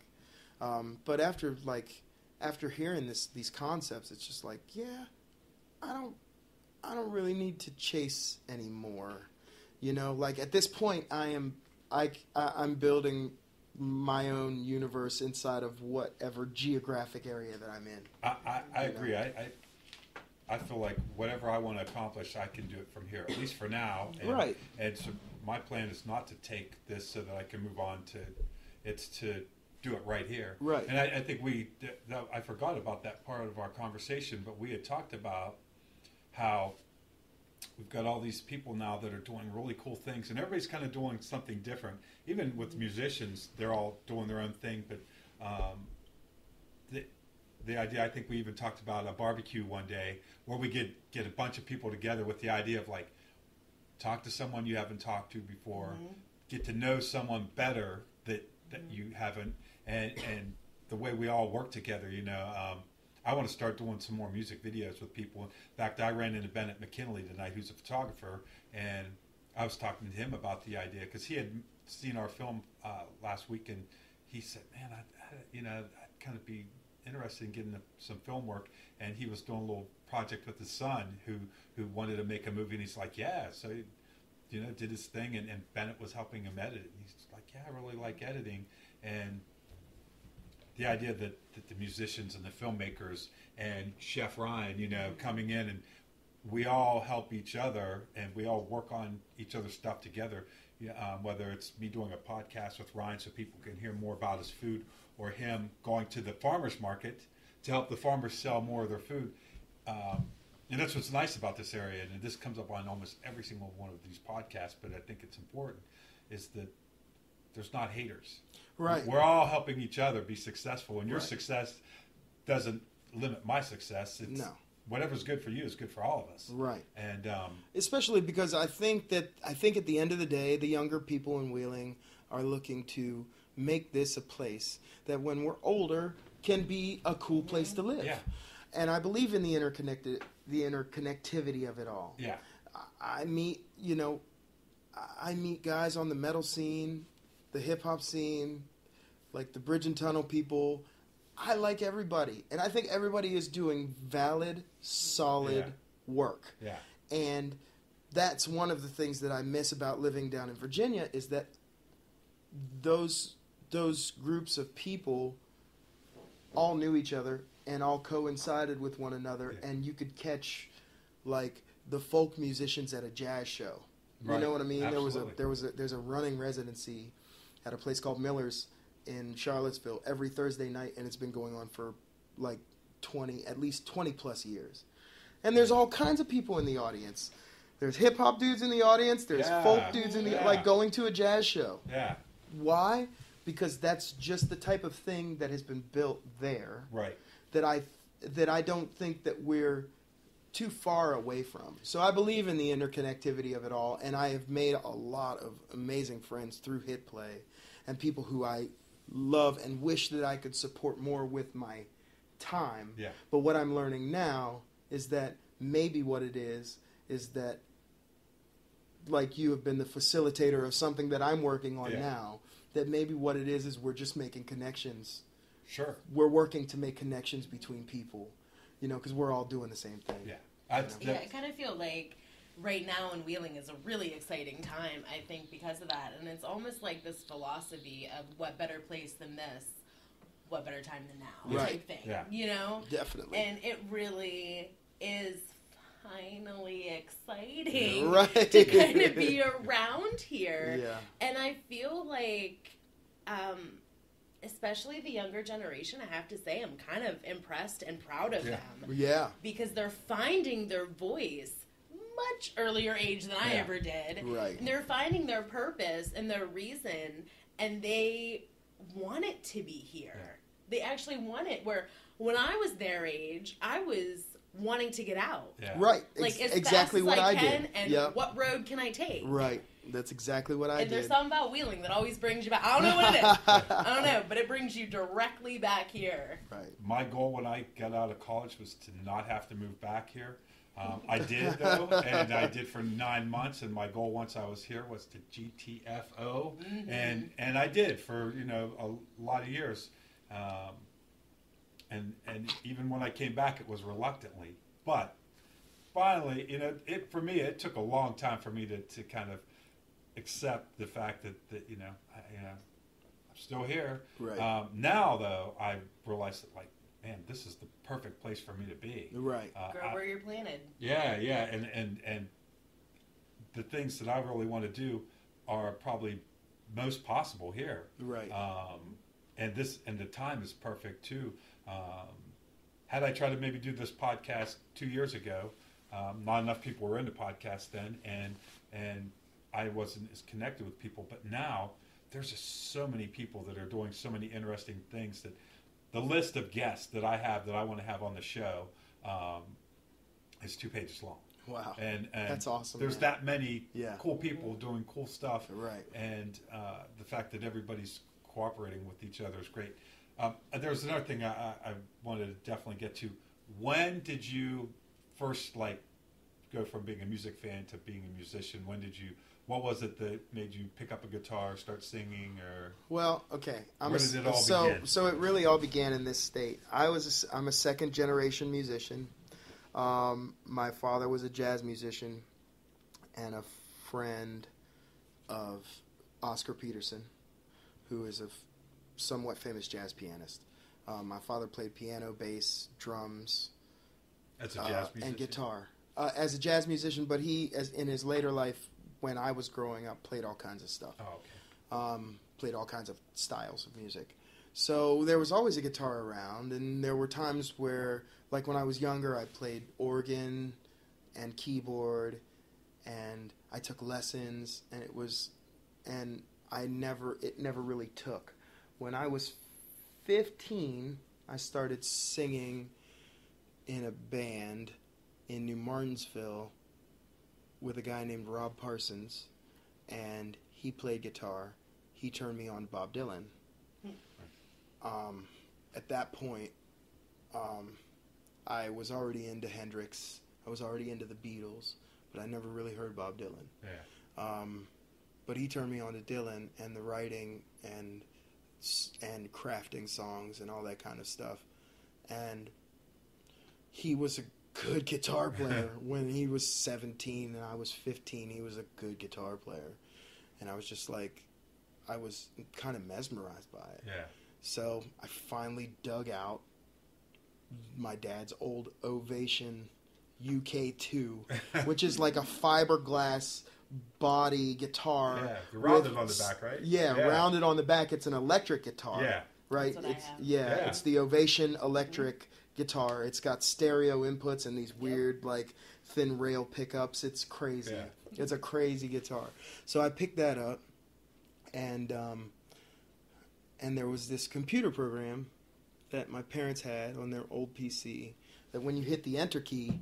But after hearing these concepts, it's just like, yeah, I don't really need to chase anymore. You know, like at this point, I'm building my own universe inside of whatever geographic area that I'm in. I agree. I feel like whatever I want to accomplish, I can do it from here, at least for now. And, right. And so my plan is not to take this so that I can move on to, it's to do it right here. Right. And I think I forgot about that part of our conversation, but we had talked about how we've got all these people now that are doing really cool things, and everybody's kind of doing something different. Even with musicians, they're all doing their own thing, but the idea, I think we even talked about a barbecue one day where we get a bunch of people together with the idea of like, talk to someone you haven't talked to before, get to know someone better that you haven't, and the way we all work together, you know. I want to start doing some more music videos with people. In fact, I ran into Bennett McKinley tonight, who's a photographer, and I was talking to him about the idea because he had seen our film last week, and he said, "Man, I'd kind of be interested in getting some film work." And he was doing a little project with his son who wanted to make a movie, and he's like, "Yeah," so he, you know, did his thing, and Bennett was helping him edit it. And he's like, "Yeah, I really like editing," and the idea that the musicians and the filmmakers and Chef Ryan, you know, coming in and we all help each other and we all work on each other's stuff together. Whether it's me doing a podcast with Ryan so people can hear more about his food, or him going to the farmers market to help the farmers sell more of their food. And that's what's nice about this area, and this comes up on almost every single one of these podcasts, but I think it's important, is that there's not haters. Right. We're all helping each other be successful, and your Right. success doesn't limit my success. It's, No. Whatever's good for you is good for all of us. Right. And especially because I think at the end of the day, the younger people in Wheeling are looking to make this a place that when we're older can be a cool place to live. Yeah. And I believe in the interconnectivity of it all. Yeah. I meet guys on the metal scene, the hip hop scene, like the Bridge and Tunnel people. I like everybody, and I think everybody is doing valid, solid work. Yeah. And that's one of the things that I miss about living down in Virginia, is that those groups of people all knew each other and all coincided with one another, and you could catch like the folk musicians at a jazz show. You Right. know what I mean? Absolutely. There's a running residency at a place called Miller's in Charlottesville every Thursday night, and it's been going on for like at least 20 plus years. And there's all kinds of people in the audience. There's hip hop dudes in the audience. There's folk dudes in the like going to a jazz show. Yeah. Why? because that's just the type of thing that has been built there. Right. That I don't think that we're too far away from. So I believe in the interconnectivity of it all, and I have made a lot of amazing friends through Hit Play, and people who I love and wish that I could support more with my time. Yeah. But what I'm learning now is that maybe what it is that, like, you have been the facilitator of something that I'm working on now, that maybe what it is we're just making connections. Sure. We're working to make connections between people, because we're all doing the same thing. Yeah. I kind of feel like right now in Wheeling is a really exciting time, I think, because of that. And it's almost like this philosophy of what better place than this, what better time than now, type thing, Definitely. And it really is finally exciting to kind of be around here. Yeah. And I feel like, especially the younger generation, I have to say, I'm kind of impressed and proud of them. Yeah. Because they're finding their voice much earlier age than I ever did. Right. And they're finding their purpose and their reason, and they want it to be here. Yeah. They actually want it. Where when I was their age, I was wanting to get out. Yeah. Right. Like as exactly fast what as I did. can, and what road can I take? Right. That's exactly what I And did. there's something about Wheeling that always brings you back. I don't know what it is. I don't know, but it brings you directly back here. Right. My goal when I got out of college was to not have to move back here. I did, though, and I did for 9 months, and my goal once I was here was to GTFO, and I did for, a lot of years. And even when I came back, it was reluctantly. But finally, for me, it took a long time for me to kind of accept the fact that I'm still here. Right. Now, though, I realized that, like, man, this is the perfect place for me to be. Right. Grow where you're planted. Yeah, and the things that I really want to do are probably most possible here. Right. And the time is perfect too. Had I tried to maybe do this podcast 2 years ago, not enough people were into podcasts then, and I wasn't as connected with people. But now there's just so many people that are doing so many interesting things that the list of guests that I have that I want to have on the show is 2 pages long. Wow. And that's awesome. There's that many cool people Mm-hmm. doing cool stuff. Right. And the fact that everybody's cooperating with each other is great. There's another thing I wanted to definitely get to. When did you first go from being a music fan to being a musician? What was it that made you pick up a guitar, start singing, or? Well, okay. Where did it all begin? So it really all began in this state. I'm a second generation musician. My father was a jazz musician and a friend of Oscar Peterson, who is a somewhat famous jazz pianist. My father played piano, bass, drums, As a jazz musician? and guitar. As a jazz musician, but he, in his later life, when I was growing up, played all kinds of stuff. Oh, okay. Played all kinds of styles of music. So there was always a guitar around, and there were times where, like when I was younger, I played organ and keyboard, and I took lessons, and it never really took. When I was 15, I started singing in a band in New Martinsville with a guy named Rob Parsons, and he played guitar. He turned me on to Bob Dylan. At that point, I was already into Hendrix. I was already into the Beatles, but I never really heard Bob Dylan. Yeah. But he turned me on to Dylan and the writing and crafting songs and all that kind of stuff. And he was a good guitar player. When he was 17 and I was 15, he was a good guitar player. And I was just I was kind of mesmerized by it. Yeah. So I finally dug out my dad's old Ovation UK2, which is like a fiberglass body guitar. Yeah, rounded on the back, right? Yeah, rounded on the back. It's an electric guitar. Yeah. Right? That's what I have. Yeah, it's the Ovation electric guitar. It's got stereo inputs and these weird, thin rail pickups. It's crazy. Yeah. It's a crazy guitar. So I picked that up, and And there was this computer program that my parents had on their old PC that when you hit the enter key,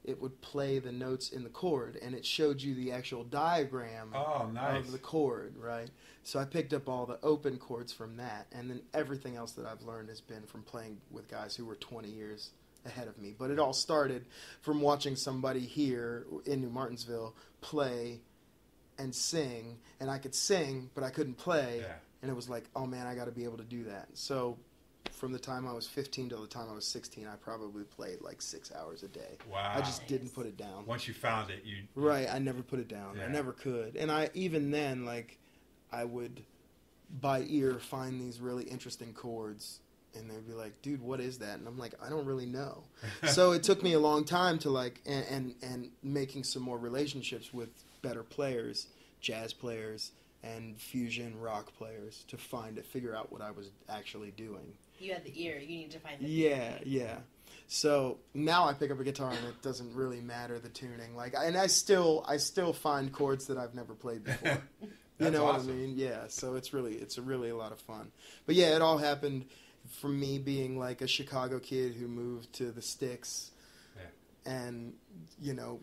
it would play the notes in the chord, and it showed you the actual diagram of the chord, right? So I picked up all the open chords from that, and then everything else that I've learned has been from playing with guys who were 20 years ahead of me. But it all started from watching somebody here in New Martinsville play and sing, and I could sing, but I couldn't play, and it was like, oh man, I got to be able to do that. So from the time I was 15 till the time I was 16, I probably played like 6 hours a day. Wow. I just didn't put it down. Once you found it, you... Right, I never put it down. I never could. And even then, like, I would, by ear, find these really interesting chords, and they'd be like, dude, what is that? And I'm like, I don't really know. So it took me a long time to, like, and making some more relationships with better players, jazz players, and fusion rock players to figure out what I was actually doing. You had the ear. You need to find the ear. Yeah. So now I pick up a guitar and it doesn't really matter the tuning. And I still find chords that I've never played before. You know awesome. What I mean? Yeah. So it's really a lot of fun. But yeah, it all happened from me being like a Chicago kid who moved to the sticks, and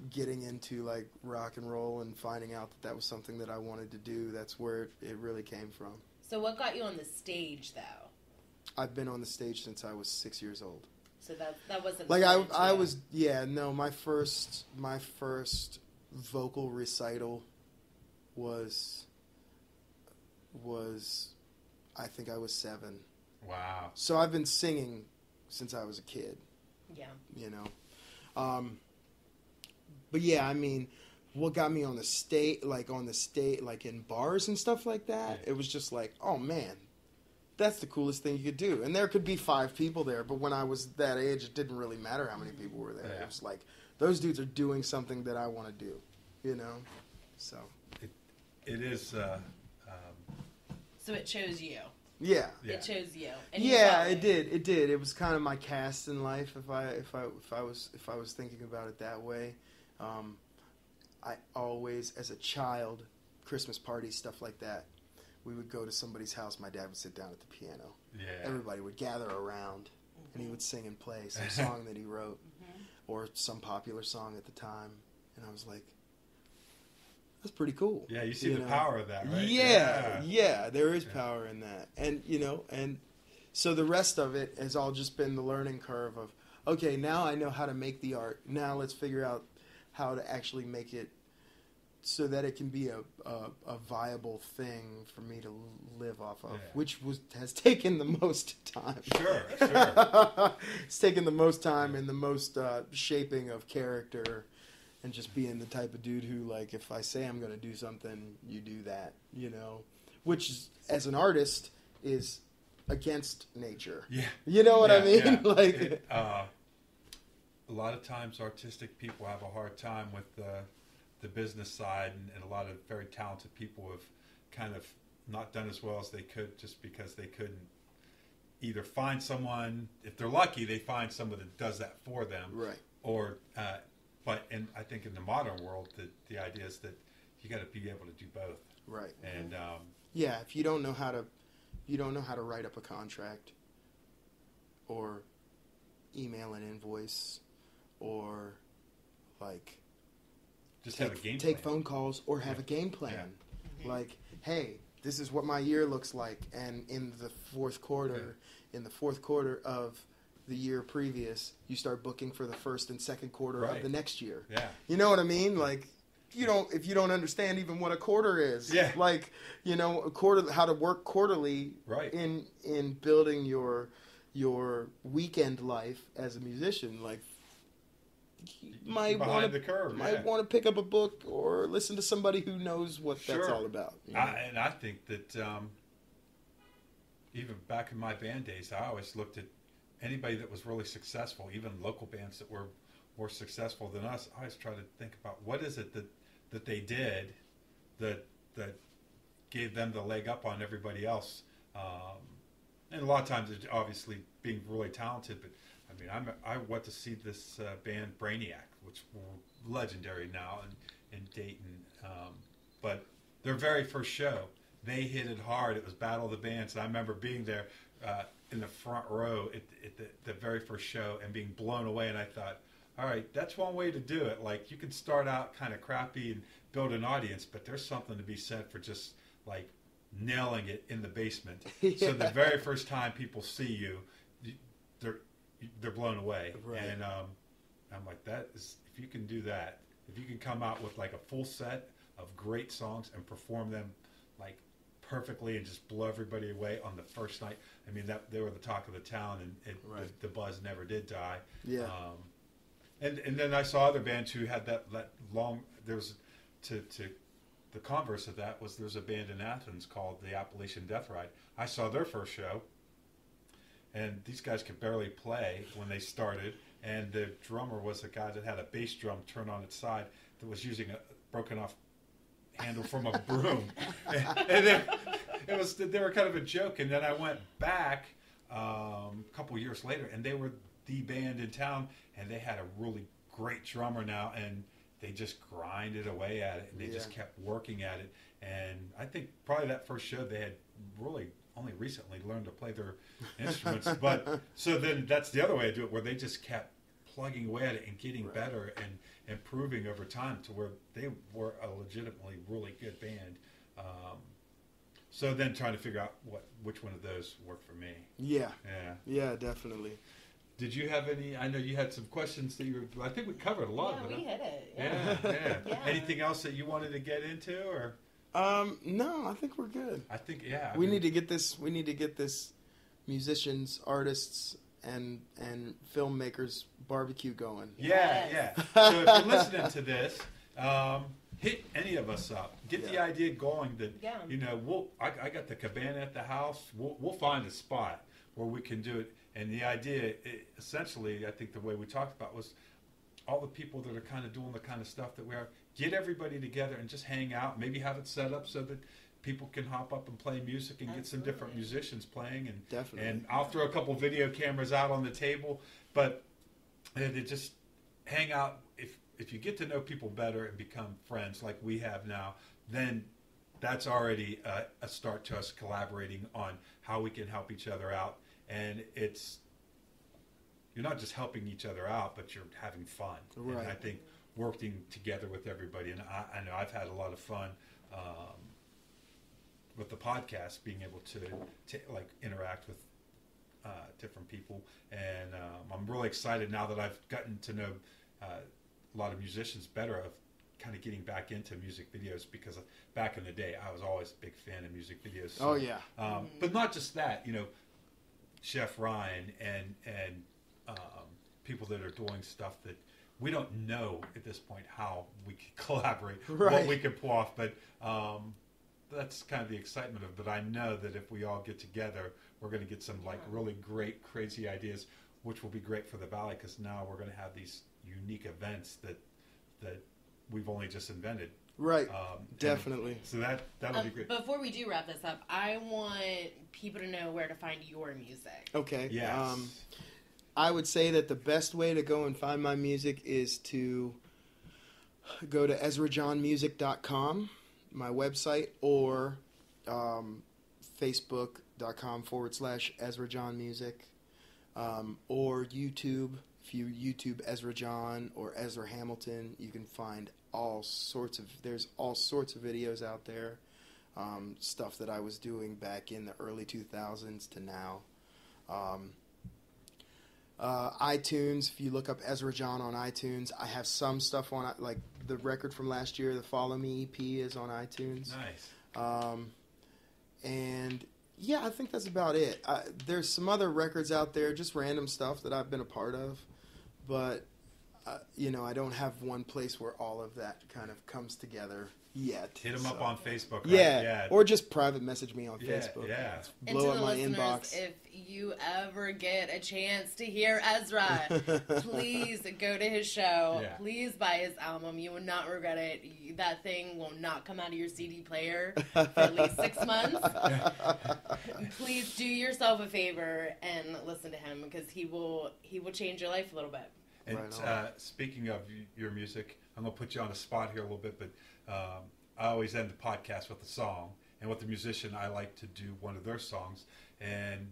getting into like rock and roll and finding out that was something that I wanted to do. That's where it really came from. So what got you on the stage though? I've been on the stage since I was 6 years old. So that wasn't like I was my first vocal recital was I think I was 7. Wow. So I've been singing since I was a kid. Yeah. But yeah, I mean, what got me on the stage, like in bars and stuff like that, it was just like, oh man, that's the coolest thing you could do. And there could be 5 people there, but when I was that age, it didn't really matter how many people were there. It was like, those dudes are doing something that I want to do, So. It is... So it chose you. Yeah. It chose you. And it did. It did. It was kind of my cast in life. If I was thinking about it that way, I always, as a child, Christmas parties, stuff like that, we would go to somebody's house. My dad would sit down at the piano. Yeah. Everybody would gather around, and he would sing and play some song that he wrote, or some popular song at the time. And I was like, that's pretty cool. Yeah, you see the power of that, right? Yeah, there is power in that. And, and so the rest of it has all just been the learning curve of, okay, now I know how to make the art. Now let's figure out how to actually make it so that it can be a viable thing for me to live off of, which has taken the most time. Sure. It's taken the most time and the most shaping of character. And just being the type of dude who, like, if I say I'm going to do something, you do that, which is, as an artist is against nature. Yeah. You know what I mean? Yeah. A lot of times artistic people have a hard time with the business side, and a lot of very talented people have kind of not done as well as they could just because they couldn't either find someone, if they're lucky, they find someone that does that for them. Right. Or... But I think in the modern world, the idea is that you got to be able to do both. Right. And if you don't know how to write up a contract, or email an invoice, or like just have a game take plan. phone calls, or have a game plan. Yeah. Like, hey, this is what my year looks like, and in the fourth quarter of the year previous, you start booking for the first and second quarter of the next year. Yeah. You know what I mean? Like, if you don't understand even what a quarter is. Yeah. Like, a quarter, how to work quarterly in building your weekend life as a musician. Like, you might want to pick up a book or listen to somebody who knows what that's all about. And I think that even back in my band days, I always looked at anybody that was really successful, even local bands that were more successful than us. I always try to think about what is it that they did that gave them the leg up on everybody else. And a lot of times it's obviously being really talented, but I mean, I went to see this band Brainiac, which were legendary now in Dayton. But their very first show, they hit it hard. It was Battle of the Bands, and I remember being there in the front row at the very first show and being blown away. And I thought, all right, that's one way to do it. Like, you can start out kind of crappy and build an audience, but there's something to be said for just like nailing it in the basement. Yeah. So the very first time people see you, they're blown away. Right. And I'm like, that is, if you can do that, if you can come out with like a full set of great songs and perform them like perfectly and just blow everybody away on the first night. I mean, that they were the talk of the town, and the buzz never did die. Yeah. And then I saw other bands who had that long. There was to the converse of that was there's a band in Athens called the Appalachian Death Ride. I saw their first show, and these guys could barely play when they started. And the drummer was a guy that had a bass drum turned on its side that was using a broken off handle from a broom, and then they were kind of a joke. And then I went back a couple years later, and they were the band in town, and they had a really great drummer now, and they just grinded away at it, and they just kept working at it. And I think probably that first show they had really only recently learned to play their instruments. But so then that's the other way to do it, where they just kept plugging away at it and getting better and improving over time to where they were a legitimately really good band. So then trying to figure out which one of those worked for me. Yeah. Yeah. Yeah, definitely. Did you have any? I know you had some questions that I think we covered a lot of it. Yeah, we hit it. Yeah. Yeah. Anything else that you wanted to get into, or? No, I think we're good. I think We need to get this. We need to get this musicians, artists, and filmmakers barbecue going. Yeah, Yes. yeah. So if you're listening to this, hit any of us up. Get the idea going that I got the cabana at the house. We'll find a spot where we can do it. And the idea, essentially, I think the way we talked about was all the people that are kind of doing the kind of stuff that we are. Get everybody together and just hang out. Maybe have it set up so that people can hop up and play music and get some different musicians playing. And Definitely. And I'll throw a couple video cameras out on the table. But they just hang out. If you get to know people better and become friends like we have now, then that's already a start to us collaborating on how we can help each other out. And you're not just helping each other out, but you're having fun. Right. And I think working together with everybody, and I know I've had a lot of fun with the podcast, being able to like interact with different people. And I'm really excited now that I've gotten to know a lot of musicians better, of kind of getting back into music videos, because back in the day I was always a big fan of music videos. So, Oh yeah. But not just that, Chef Ryan and people that are doing stuff that we don't know at this point how we can collaborate, what we can pull off. But that's kind of the excitement of it. But I know that if we all get together, we're going to get some like really great, crazy ideas, which will be great for the Valley, because now we're going to have these unique events that we've only just invented. Right. Definitely. So that'll be great. Before we do wrap this up, I want people to know where to find your music. Okay. Yes. I would say that the best way to go and find my music is to go to EzraJohnMusic.com, my website, or Facebook.com/EzraJohnMusic, or YouTube. If you YouTube Ezra John or Ezra Hamilton, you can find there's all sorts of videos out there, stuff that I was doing back in the early 2000s to now. iTunes, if you look up Ezra John on iTunes, I have some stuff on, like the record from last year, the Follow Me EP is on iTunes. Nice. And yeah, I think that's about it. There's some other records out there, just random stuff that I've been a part of, but I don't have one place where all of that kind of comes together yet. Hit them up on Facebook, right? Yeah, or just private message me on Facebook. Yeah. Blow up my listeners, inbox. If you ever get a chance to hear Ezra, please go to his show. Yeah. Please buy his album. You will not regret it. That thing will not come out of your CD player for at least 6 months. Please do yourself a favor and listen to him, because he will change your life a little bit. And Right speaking of your music, I'm going to put you on the spot here a little bit, but I always end the podcast with a song. and with the musician, I like to do one of their songs. And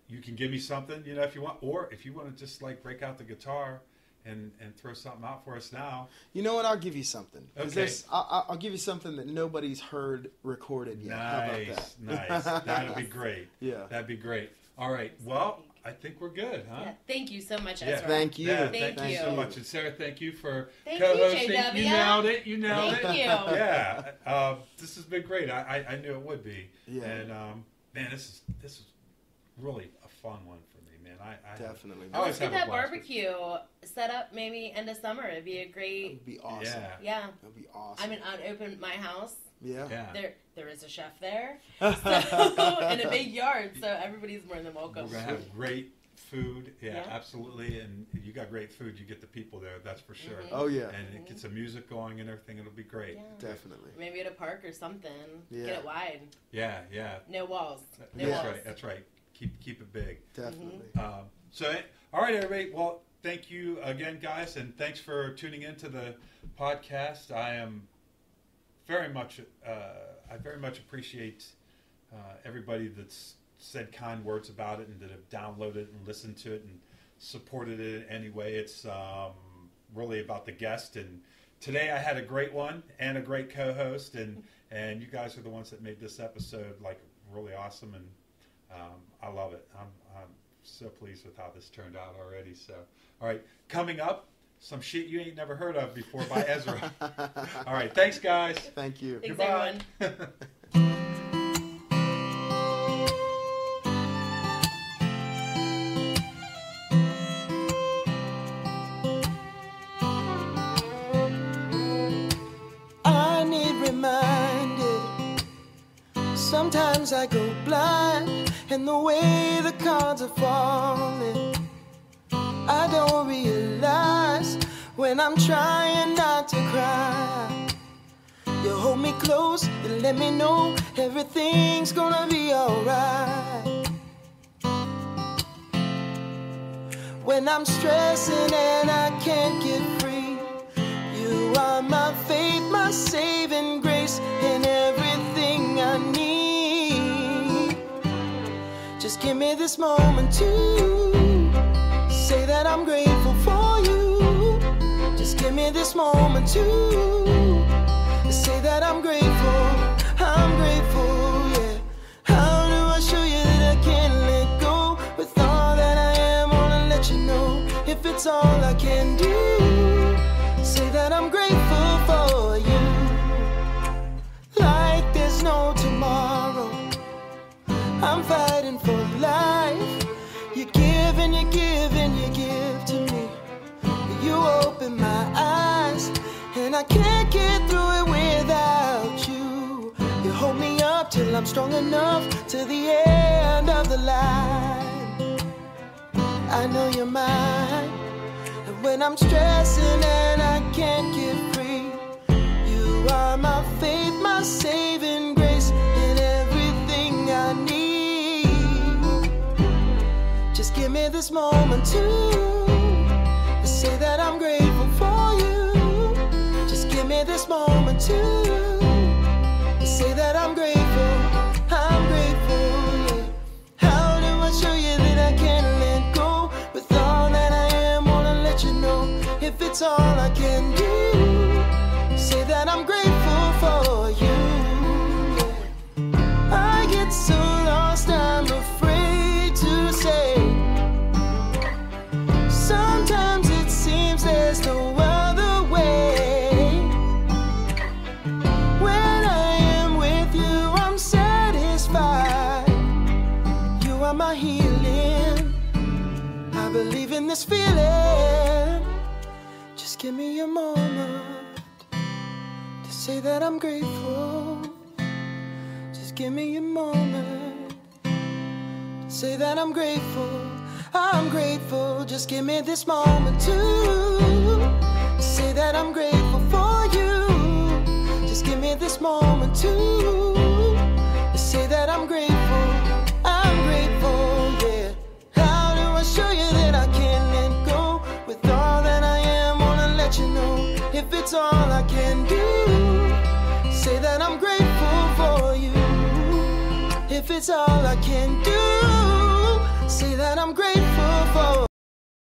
you can give me something, if you want, or if you want to just like break out the guitar and throw something out for us now. You know what? I'll give you something. Okay. I'll give you something that nobody's heard recorded yet. How about that? Nice. That'd be great. Yeah. That'd be great. All right. Well, I think we're good, huh? Yeah. Thank you so much, Ezra. Yeah. Thank you. Yeah, Thank you you so much. And Sarah, thank you for Thank co-hosting. you, JW. You nailed it. You nailed Thank it. you. Yeah. This has been great. I knew it would be. Yeah. And man, this is really a fun one for me, man. I Definitely. I always Let's get have a that blast with barbecue set up maybe end of summer. It'd be a That great, would be awesome. Yeah. yeah. That would be awesome. I mean, I'd open my house. Yeah. Yeah. There is a chef there, so, in a big yard, so everybody's more than welcome. We're gonna have great food. Yeah, Yeah. absolutely. And you got great food. You get the people there. That's for sure. Mhm. Oh yeah. And it gets the music going and everything. It'll be great. Yeah. Definitely. Maybe at a park or something. Yeah. Get it wide. Yeah. Yeah. No walls. No Yeah. That's walls. right. That's right. Keep it big. Definitely. All right, everybody. Well, thank you again, guys, and thanks for tuning into the podcast. I am very much, I very much appreciate everybody that's said kind words about it and that have downloaded it and listened to it and supported it anyway. It's really about the guest, and today I had a great one and a great co-host, and you guys are the ones that made this episode like really awesome, and I love it. I'm so pleased with how this turned out already. So, all right, coming up, some shit you ain't never heard of before by Ezra. All right, thanks, guys. Thank you. Thanks, Goodbye. everyone. I need reminded. Sometimes I go blind, and the way the cards are falling, I don't realize when I'm trying not to cry. You hold me close, you let me know everything's gonna be alright. When I'm stressing and I can't get free, you are my faith, my saving grace, and everything I need. Just give me this moment to say that I'm grateful for you. Just give me this moment to say that I'm grateful, yeah. How do I show you that I can't let go? With all that I am, wanna let you know, if it's all I can do, say that I'm grateful for you. Like there's no tomorrow, I'm fighting for life. You give and you give and you give to me. You open my eyes, and I can't get through it without you. You hold me up till I'm strong enough to the end of the line. I know you're mine. And when I'm stressing and I can't get free, you are my faith, my saving grace, and everything I need. Just give me this moment to say that I'm grateful for you. Just give me this moment to say that I'm grateful, yeah. How do I show you that I can't let go? With all that I am, wanna let you know, if it's all I can do, say that I'm grateful for you, yeah. I get so lost, I'm afraid to say. Sometimes it seems there's no other way. When I am with you, I'm satisfied. You are my healing. I believe in this feeling. Just give me a moment to say that I'm grateful. Just give me a moment to say that I'm grateful. I'm grateful, just give me this moment to say that I'm grateful for you. Just give me this moment to say that I'm grateful, yeah. How do I show you that I can't let go? With all that I am, wanna let you know, if it's all I can do, say that I'm grateful for you. if it's all I can do, say that I'm grateful for